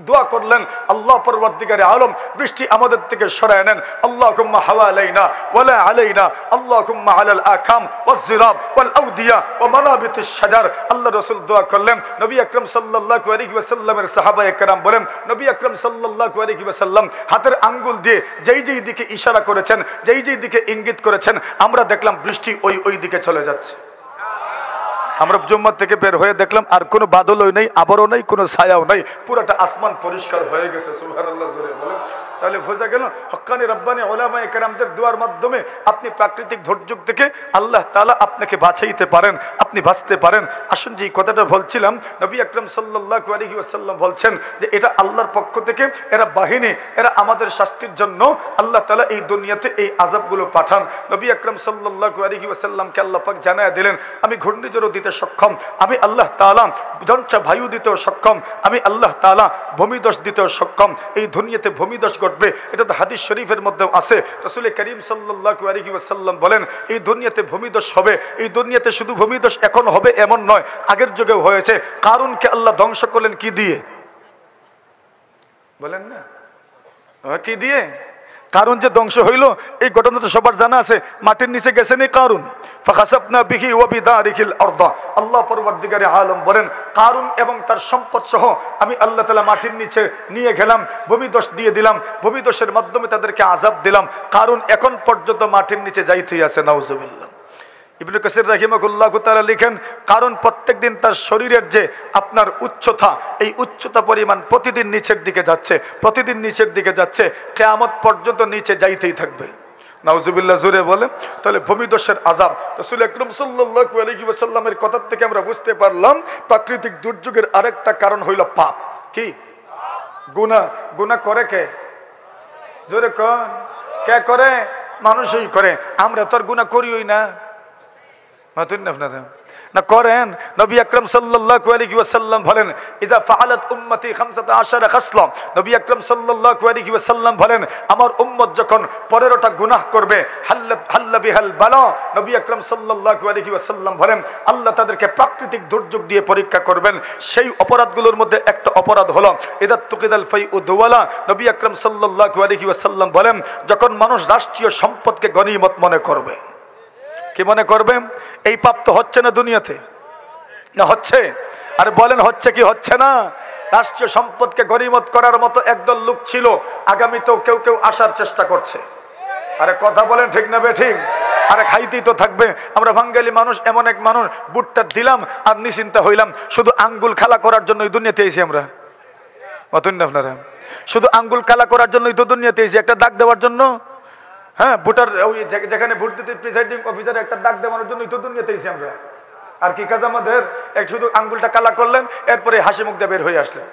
দোয়া করলেন আল্লাহ পরওয়ারদিগারে আলম বৃষ্টি আমাদের থেকে সরায় নেন। আল্লাহুম্মা হাওয়ালাইনা ওয়ালা আলাইনা, আল্লাহুম্মা আলাল আকাম ওয়াজ-জিরাব ওয়াল আউদিয়া ওয়া মানাবিতিশ শাজার। আল্লাহ রাসূল দোয়া করলেন। নবী আকরাম সাল্লাল্লাহু আলাইহি ওয়াসাল্লামের সাহাবায়ে কেরাম বলেন নবী আকরাম সাল্লাল্লাহু আলাইহি ওয়াসাল্লাম হাতের আঙ্গুল দিয়ে যেই যেই দিকে ইশারা করেছেন, যেই যেই দিকে ইঙ্গিত করেছেন, আমরা দেখলাম বৃষ্টি ওই দিকে চলে যাচ্ছে। আমরা জুম্মা থেকে বের হয়ে দেখলাম আর কোনো বাদলও নেই, আবরও নেই, কোনো ছায়াও নেই, পুরোটা আসমান পরিষ্কার হয়ে গেছে। সুবহানাল্লাহ জোরে বলেন। তাহলে বোঝা গেল হক্কানি রব্বানি উলামায়ে কেরামদের দোয়ার মাধ্যমে আপনি প্রাকৃতিক দুর্যোগ থেকে আল্লাহ তাআলা আপনাকে বাঁচাইতে পারেন, আপনি বাঁচতে পারেন। আসুন যে কথাটা বলছিলাম, নবী আকরাম সাল্লাল্লাহু আলাইহি ওয়াসাল্লাম বলছেন যে এটা আল্লাহর পক্ষ থেকে, এরা বাহিনী, এরা আমাদের শাস্তির জন্য আল্লাহ তাআলা এই দুনিয়াতে এই আযাবগুলো পাঠান। নবী আকরাম সাল্লাল্লাহু আলাইহি ওয়াসাল্লামকে আল্লাহ পাক জানায়া দিলেন আমি ঘূর্ণিঝড় দিতে সক্ষম, আমি আল্লাহ তাআলা জঞ্চা বায়ু দিতেও সক্ষম, আমি আল্লাহ তাআলা ভূমিধস দিতেও সক্ষম। এই দুনিয়াতে ভূমিধস ঘটবে, এটা তো হাদিস শরীফের মধ্যে আছে। রাসূল করিম সাল্লাল্লাহু আলাইহি ওয়াসাল্লাম বলেন এই দুনিয়াতে ভূমিধস হবে। এই দুনিয়াতে শুধু ভূমিধস এখন হবে এমন নয়, আগের যুগেও হয়েছে। কারুনকে আল্লাহ ধ্বংস করলেন কি দিয়ে? বলেন না কি দিয়ে? কারুন যে ধ্বংস হইল এই ঘটনা তো সবার জানা আছে। মাটির নিচে গেছেন এই কারুন, ফাখাসাফনা বিহি ওয়া বিদারিহিল আরদ। আল্লাহ পরওয়ারদিগারে আলম বলেন কারুন এবং তার সম্পদ সহ আমি আল্লাহ তাআলা মাটির নিচে নিয়ে গেলাম, ভূমিধস দিয়ে দিলাম, ভূমিধসের মাধ্যমে তাদেরকে আযাব দিলাম। কারুন এখন পর্যন্ত মাটির নিচে যাইতেই আছে। নাউজুবিল্লাহ। ইবনে কাসির রাহিমাহুল্লাহু তাআলা লিখেন কারণ প্রত্যেকদিন তার শরীরের যে আপনার উচ্চতা, এই উচ্চতা পরিমাণ প্রতিদিন নিচের দিকে যাচ্ছে, প্রতিদিন নিচের দিকে যাচ্ছে, কিয়ামত পর্যন্ত নিচে যাইতেই থাকবে। নাউজুবিল্লাহ জোরে বলে। তাহলে ভূমিধসের আযাব রাসূল আকরাম সাল্লাল্লাহু আলাইহি ওয়াসাল্লামের কথা থেকে আমরা বুঝতে পারলাম প্রাকৃতিক দুর্যোগের আরেকটা কারণ হইল পাপ। কি? গুনাহ। গুনাহ করে কে? জোরে কোন? কে করে? মানুষই করে। আমরা তো আর গুনাহ করিই না। আপনারা না করেন। নবী আকরাম সাল্লাল্লাহু আলাইহি ওয়াসাল্লাম বলেন ইযা ফাআলাত উম্মতি 15 খাসলা। নবী আকরাম সাল্লাল্লাহু আলাইহি ওয়াসাল্লাম বলেন আমার উম্মত যখন 15টা গুনাহ করবে হাল্লা বিহাল বালা। নবী আকরাম সাল্লাল্লাহু আলাইহি ওয়াসাল্লাম বলেন আল্লাহ তাদেরকে প্রাকৃতিক দুর্যোগ দিয়ে পরীক্ষা করবেন। সেই অপরাধগুলোর মধ্যে একটা অপরাধ হলো ইদা তুকিদাল ফাইউ দুওয়ালা। নবী আকরাম সাল্লাল্লাহু আলাইহি ওয়াসাল্লাম বলেন যখন মানুষ রাষ্ট্রীয় সম্পদকে গনিমত মনে করবে। কি মনে করবে? এই পাপ তো হচ্ছে না দুনিয়াতে, না হচ্ছে? আরে বলেন হচ্ছে কি হচ্ছে না? রাষ্ট্রীয় সম্পদকে গনিমত করার মতো একদল লোক ছিল, আগামীতেও কেউ কেউ আসার চেষ্টা করছে। আরে কথা বলেন ঠিক না বেঠিক? আরে খাইতেই তো থাকবে। আমরা বাঙালি মানুষ এমন এক মানুষ, বুটটা দিলাম আর নিশ্চিন্তা হইলাম, শুধু আঙ্গুল খালা করার জন্য এই দুনিয়াতে এসেছি আমরা। অতন আপনারা শুধু আঙ্গুল কালা করার জন্যই তো দুনিয়াতে এসেছি, একটা দাগ দেওয়ার জন্য। হ্যাঁ, ভোটার ওই যেখানে ভোট দিতে প্রিসাইডিং অফিসার একটা দাগ দেওয়ার জন্যই তো দুনিয়াতে এসেছি আমরা। আর কি কাজ আমাদের? এক শুধু আঙ্গুলটা কালা করলেন, এরপরে হাসি মুখ দিয়ে বের হয়ে আসলেন,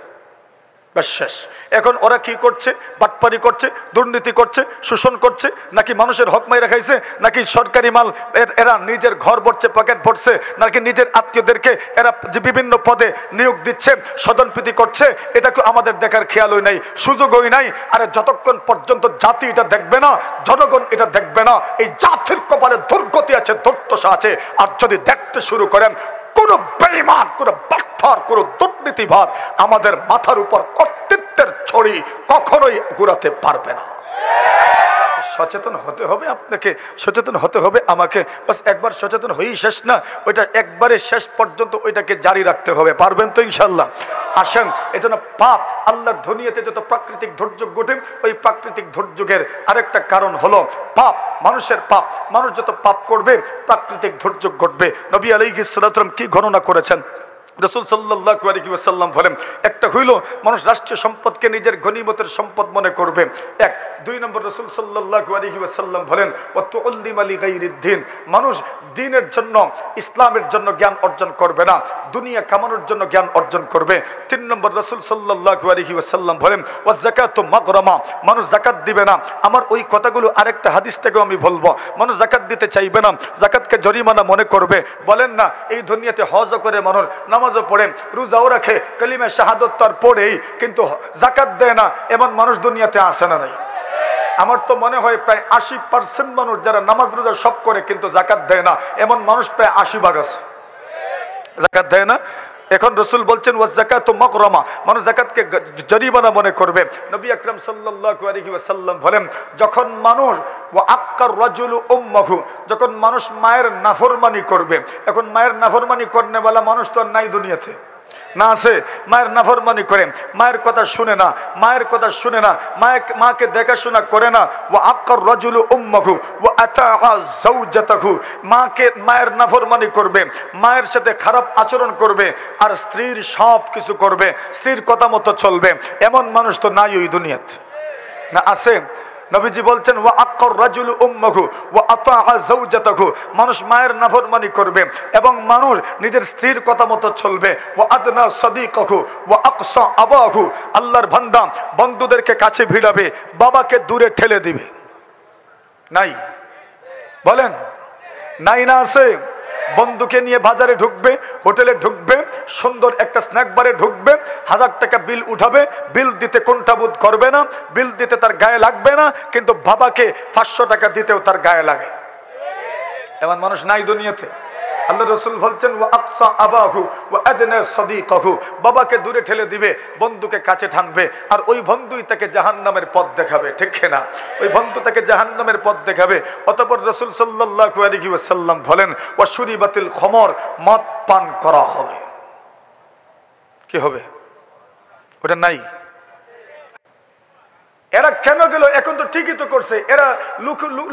ব্যাস শেষ। এখন ওরা কি করছে? বাটপারি করছে, দুর্নীতি করছে, শোষণ করছে, নাকি মানুষের হক মাইরা খাইছে, নাকি সরকারি মাল এরা নিজের ঘর ভরছে, পকেট ভরছে, নাকি নিজের আত্মীয়দেরকে এরা যে বিভিন্ন পদে নিয়োগ দিচ্ছে, সদনপ্রীতি করছে, এটা তো আমাদের দেখার খেয়ালই নাই, সুযোগই নাই। আরে যতক্ষণ পর্যন্ত জাতি এটা দেখবে না, জনগণ এটা দেখবে না, এই জাতির কপালে দুর্গতি আছে, দুর্দশা আছে। আর যদি দেখতে শুরু করেন, কোন বেঈমান, কোন বাটপার, কোন দুর্নীতিবাদ আমাদের মাথার উপর কর্তৃত্বের ছড়ি কখনোই ঘুরাতে পারবে না। সচেতন হতে হবে আপনাকে, সচেতন হতে হবে আমাকে। বাস একবার সচেতন হয়েই শেষ না, ওইটা একবারে শেষ পর্যন্ত ওইটাকে জারি রাখতে হবে। পারবেন তো ইনশাল্লাহ? আসেন, এজন্য পাপ, আল্লাহর দুনিয়াতে যত প্রাকৃতিক দুর্যোগ ঘটে, ওই প্রাকৃতিক দুর্যোগের আরেকটা কারণ হলো পাপ, মানুষের পাপ। মানুষ যত পাপ করবে, প্রাকৃতিক দুর্যোগ ঘটবে। নবী আলাইহিস সালাম কি গণনা করেছেন? রাসূল সাল্লাল্লাহু আলাইহি ওয়াসাল্লাম বলেন, একটা হইল মানুষ রাষ্ট্রীয় সম্পদকে নিজের গনিমতের সম্পদ মনে করবে, এক। দুই নম্বর, রাসূল সাল্লাল্লাহু আলাইহি ওয়াসাল্লাম বলেন, ওয়া তুআল্লিমা লিগাইরিদ্দিন, মানুষ দ্বীনের জন্য, ইসলামের জন্য জ্ঞান অর্জন করবে না, দুনিয়া কামানোর জন্য জ্ঞান অর্জন করবে। তিন নম্বর, রাসূল সাল্লাল্লাহু আলাইহি ওয়াসাল্লাম বলেন, ওয়া যাকাতু মাগরামা, মানুষ যাকাত দিবে না। আমার ওই কথাগুলো আরেকটা হাদিস থেকে আমি বলবো, মানুষ যাকাত দিতে চাইবে না, যাকাতকে জরিমানা মনে করবে। বলেন না, এই দুনিয়াতে হজও করে মানুষ, নামাজও পড়ে, রোজাও রাখে, কালিমা শাহাদাত তার পড়েই, কিন্তু যাকাত দেয় না, এমন মানুষ দুনিয়াতে আসে না নাই? আমার তো মনে হয় প্রায় 80% মানুষ যারা নামাজ রোজা সব করে কিন্তু যাকাত দেয় না, এমন মানুষ প্রায় 80% আছে, যাকাত দেয় না। এখন রাসূল বলছেন, ওয়া যাকাতু মাগরামা, মানুষ যাকাতকে জরিমানা মনে করবে। নবী আকরাম সাল্লাল্লাহু আলাইহি ওয়াসাল্লাম বলেন, যখন মানুষ, ওয়া আক্কার রাজুলু উম্মাহু, যখন মানুষ মায়ের নাফরমানি করবে। এখন মায়ের নাফরমানি করনেওয়ালা মানুষ তো নাই দুনিয়াতে, না আছে? মায়ের নাফরমানি করে, মায়ের কথা শুনে না, মায়ের কথা শুনে না, মাকে দেখাশোনা করে না। ওয়া আক্কার রাজুলু উম্মাহু ওয়া আতাআ যাওজাতাহু, মায়ের নাফরমানি করবে, মায়ের সাথে খারাপ আচরণ করবে, আর স্ত্রীর সব কিছু করবে, স্ত্রীর কথা মতো চলবে, এমন মানুষ তো নাই ওই দুনিয়াতে, না আছে? নবীজি বলছেন, ওয়া আক্কার রাজুলু উম্মাহু ওয়া আতাআ যাওজাতাহু, মানুষ মায়ের নাফরমানি করবে এবং মানুষ নিজের স্ত্রীর কথা মতো চলবে। ওয়া আদনা সাদিকাহু ওয়া আকসা আবাহু, আল্লাহর বান্দা বন্ধুদেরকে কাছে ভিড়াবে, বাবাকে দূরে ঠেলে দিবে। নাই? বলেন নাই না আছে? বন্ধুকে নিয়ে বাজারে ঢুকবে, হোটেলে ঢুকবে, সুন্দর একটা স্ন্যাক বারে ঢুকবে, 1000 টাকা বিল উঠাবে, বিল দিতে কুণ্ঠাবোধ করবে না, বিল দিতে তার গায়ে লাগবে না, কিন্তু বাবাকে 500 টাকা দিতেও তার গায়ে লাগে। এমন মানুষ নাই দুনিয়াতে? আল্লাহ রাসূল বলছেন, ওয়া আকসা আবাহু ওয়া আদনা সাদিকাহু, বাবাকে দূরে ঠেলে দিবে, বন্ধুকে কাছে টানবে, আর ওই বন্ধুই তাকে জাহান্নামের পথ দেখাবে। ঠিক না? ওই বন্ধু তাকে জাহান্নামের পথ দেখাবে। অতঃপর রাসূল সাল্লাল্লাহু আলাইহি ওয়াসাল্লাম বলেন, ওয়া শুরিবাতিল খমর, মদ পান করা হবে। কি হবে? ওটা নাই। এরা কেন গেল? এখন তো ঠিকই তো করছে, এরা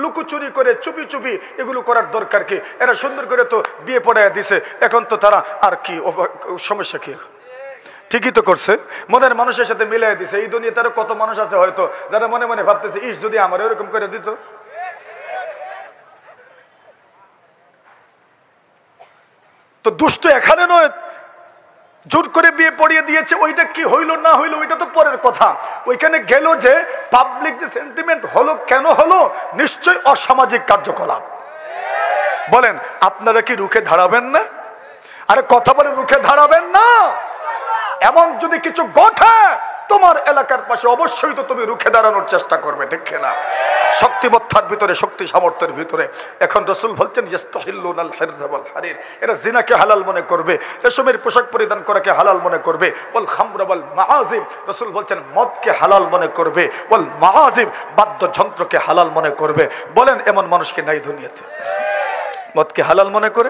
লুকোচুরি করে, চুপি চুপি এগুলো করার দরকার কি? এরা সুন্দর করে তো বিয়ে পড়াইয়া দিছে, এখন তো তারা আর কি সমস্যা কি? ঠিকই তো করছে, মনের মানুষের সাথে মিলাই দিছে। এই দুনিয়া তারা কত মানুষ আছে হয়তো যারা মনে মনে ভাবতেছে, ইস যদি আমার এরকম করে দিত। তো দুষ্ট এখানে নয়, জোর করে বিয়ে পড়িয়ে দিয়েছে, ওইটা কি হইলো না হইলো ওইটা তো পরের কথা। ওইখানে গেল যে পাবলিক যে সেন্টিমেন্ট হলো, কেন হলো? নিশ্চয় অসামাজিক কার্যকলাপ। বলেন, আপনারা কি রুখে দাঁড়াবেন না? আরে কথা বলে, রুখে দাঁড়াবেন না? এমন যদি কিছু ঘটে তোমার এলাকার পাশে, অবশ্যই তো তুমি রুখে দাঁড়ানোর চেষ্টা করবে। ঠিক না? শক্তিমত্তার ভিতরে, শক্তি সামর্থ্যের ভিতরে। এখন রাসূল বলছেন, ইস্তাহিল্লুনাল হিরযা ওয়াল হারির, এরা জিনাকে হালাল মনে করবে, রেশমের পোশাক পরিধান করাকে হালাল মনে করবে। ওয়াল খামরা ওয়াল মাআজিব, রাসূল বলছেন মদকে হালাল মনে করবে। ওয়াল মাআজিব, বাদ্যযন্ত্রকে হালাল মনে করবে। বলেন, এমন মানুষ কি নাই দুনিয়াতে? মদকে হালাল মনে করে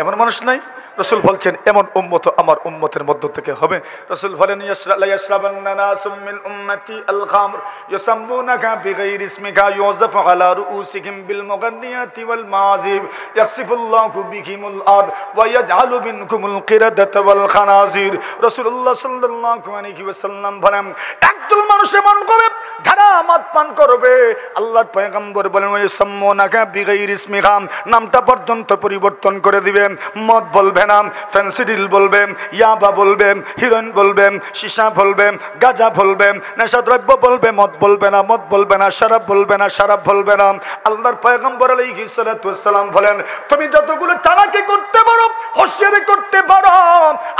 এমন মানুষ নাই? রাসূল বলছেন এমন উম্মত আমার উম্মতের মধ্য থেকে হবে। রাসূল বলেন ইয়াশরাবান্না নাসুম মিন উম্মতি আল খামর ইউসাম্মুনাকা বিগাইরি ইসমিকা ইউযাফু আলা রুউসিহিম বিল মুগান্নিয়াতি ওয়াল মাযিব ইয়াসিফুল্লাহু বিহিমুল আরদ ওয়া ইয়াজআলু মিনকুমুল কিরাদাতা ওয়াল খানাজির। রাসূলুল্লাহ সাল্লাল্লাহু আলাইহি ওয়াসাল্লাম বলেন একদল মানুষ এমন হবে যারা মদ পান করবে, আল্লাহর পয়গম্বর বলেন ইউসাম্মুনাকা বিগাইরি ইসমিকা, নামটা পর্যন্ত পরিবর্তন করে দিবেন। মদ বলবে না, ফেন্সিডিল বলবেন, ইয়াবা বলবেন, হিরোইন বলবেন, সীসা বলবেন, গাঁজা বলবেন, নেশাদ্রব্য বলবে, মদ বলবে না, মদ বলবে না, শরাব বলবে না, শরাব বলবে না। আল্লাহর পয়গম্বর আলাইহিস সালাতু ওয়াস সালাম বলেন তুমি যতগুলো চালাকি করতে পারো, হোশিয়ারি করতে পারো,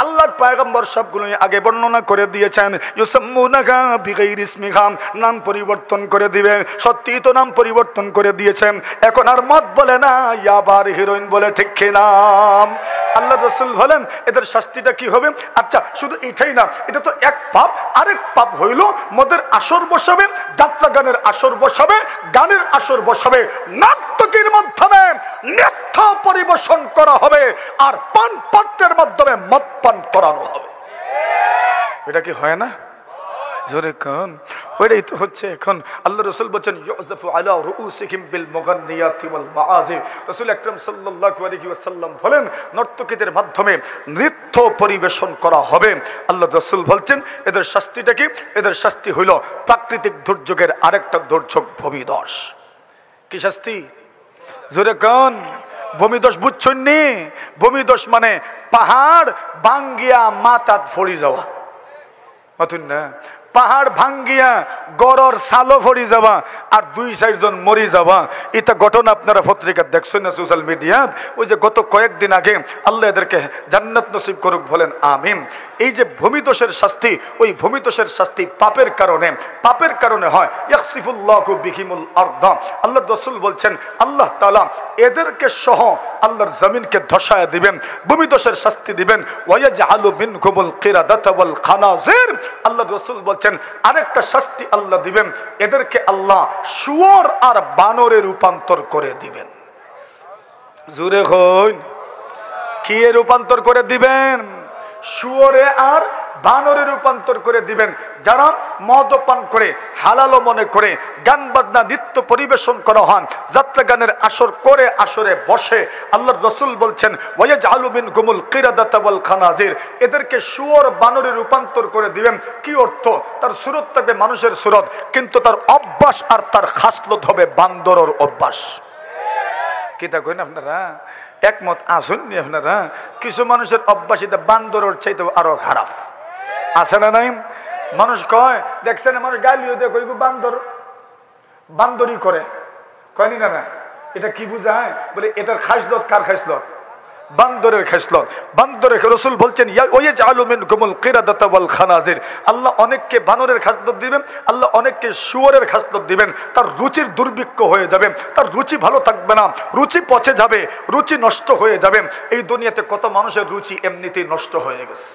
আল্লাহর পয়গম্বর সবগুলোই আগে বর্ণনা করে দিয়েছেন। ইউসাম্মুনাকা বিগাইরি ইসমিকা, নাম পরিবর্তন করে দিবে। সত্যি তো নাম পরিবর্তন করে দিয়েছেন, এখন আর মদ বলে না, ইয়াবার হিরোইন বলে, ঠিক কিনা? আল্লাহ রাসূল বলেন এদের শাস্তিটা কি হবে? আচ্ছা শুধু এটাই না, এটা তো এক পাপ, আরেক পাপ হইল মদের আসর বসাবে, যাত্রা গানের আসর বসাবে, গানের আসর বসাবে, নাটকের মাধ্যমে নৃত্য পরিবেশন করা হবে, আর পান পাত্রের মাধ্যমে মদ পান করানো হবে। এটা কি হয় না? জোরে কান, ওইটাই তো হচ্ছে এখন। আল্লাহ রাসূল বলেন ইউযাফু আলা রুউসিহিম বিল মুগান্নিয়াতি ওয়াল মাআজিব। রাসূল আকরাম সাল্লাল্লাহু আলাইহি ওয়াসাল্লাম বলেন নর্তকীদের মাধ্যমে নৃত্য পরিবেশন করা হবে। আল্লাহ রাসূল বলছেন এদের শাস্তিটা কি? এদের শাস্তি হইল প্রাকৃতিক দুর্যোগের আরেকটা দুর্যোগ, ভূমিধস। কি শাস্তি? জোরে কান, ভূমিধস বুঝছেন নি? ভূমিধস মানে পাহাড় ভাঙ্গিয়া মাথাত ফড়ি যাওয়া, মাথুন না, পাহাড় ভাঙ্গিয়া গড়র সালো ফড়ি যাওয়া আর 2-4 জন মরি যাওয়া। এটা ঘটনা আপনারা পত্রিকা দেখছেন না, সোশ্যাল মিডিয়া। ওই যে গত কয়েকদিন আগে, আল্লাহ এদেরকে জান্নাত নসিব করুক, বলেন আমিন। এই যে ভূমিধসের শাস্তি, ওই ভূমিধসের শাস্তি পাপের কারণে, পাপের কারণে হয়। ইয়াকসিফুল্লাহু বিহিমুল আরদ। আল্লাহ রাসূল বলছেন আল্লাহ তাআলা এদেরকে সহ আল্লাহর জমিনকে ধসায়া দিবেন, ভূমিধসের শাস্তি দিবেন। ওয়ায়াজআলু মিনকুমুল কিরাদাতা ওয়াল খানাজির। আল্লাহ রাসূল বলছেন আরেকটা শাস্তি আল্লাহ দিবেন, এদেরকে আল্লাহ শুয়োর আর বানরে রূপান্তর করে দিবেন। জোরে কইন, কি রূপান্তর করে দিবেন? শুয়োরে আর বানরে রূপান্তর করে দিবেন। যারা মদ পান করে, হালালো মনে করে গান বাজনা নৃত্য পরিবেশন করা হয়, যাত্রা গানের আসর করে আসরে বসে, আল্লাহর রাসূল বলছেন ওয়ায়াজআলু মিনকুমুল কিরাদাতা ওয়াল খানাজির, এদেরকে শুয়োর বানরে রূপান্তর করে দিবেন। কি অর্থ? তার সুরত থাকবে মানুষের সুরত, কিন্তু তার অভ্যাস আর তার খাসলত হবে বান্দরের অভ্যাস। কি তা কইন আপনারা? একমত আসুন নি আপনারা? কিছু মানুষের অভ্যাস এটা বান্দরের চাইতে আরো খারাপ, আছে না নাই? মানুষ কয়, দেখছেন মানুষ গালিও দেয়, কই বান্দর, বান্দরি করে, কয়নি না? না, এটা কি বুঝায়? বলে এটার খাসলত। কার খাসলত? বান্দরের খাসলত। বান্দরের রাসূল বলছেন ওয়ায়াজআলু মিনকুমুল কিরাদাতা ওয়াল খানাজির। আল্লাহ অনেককে বানরের খাসলত দিবেন, আল্লাহ অনেককে শুয়োরের খাসলত দিবেন। তার রুচির দুর্ভিক্ষ হয়ে যাবে, তার রুচি ভালো থাকবে না, রুচি পচে যাবে, রুচি নষ্ট হয়ে যাবে। এই দুনিয়াতে কত মানুষের রুচি এমনিতেই নষ্ট হয়ে গেছে।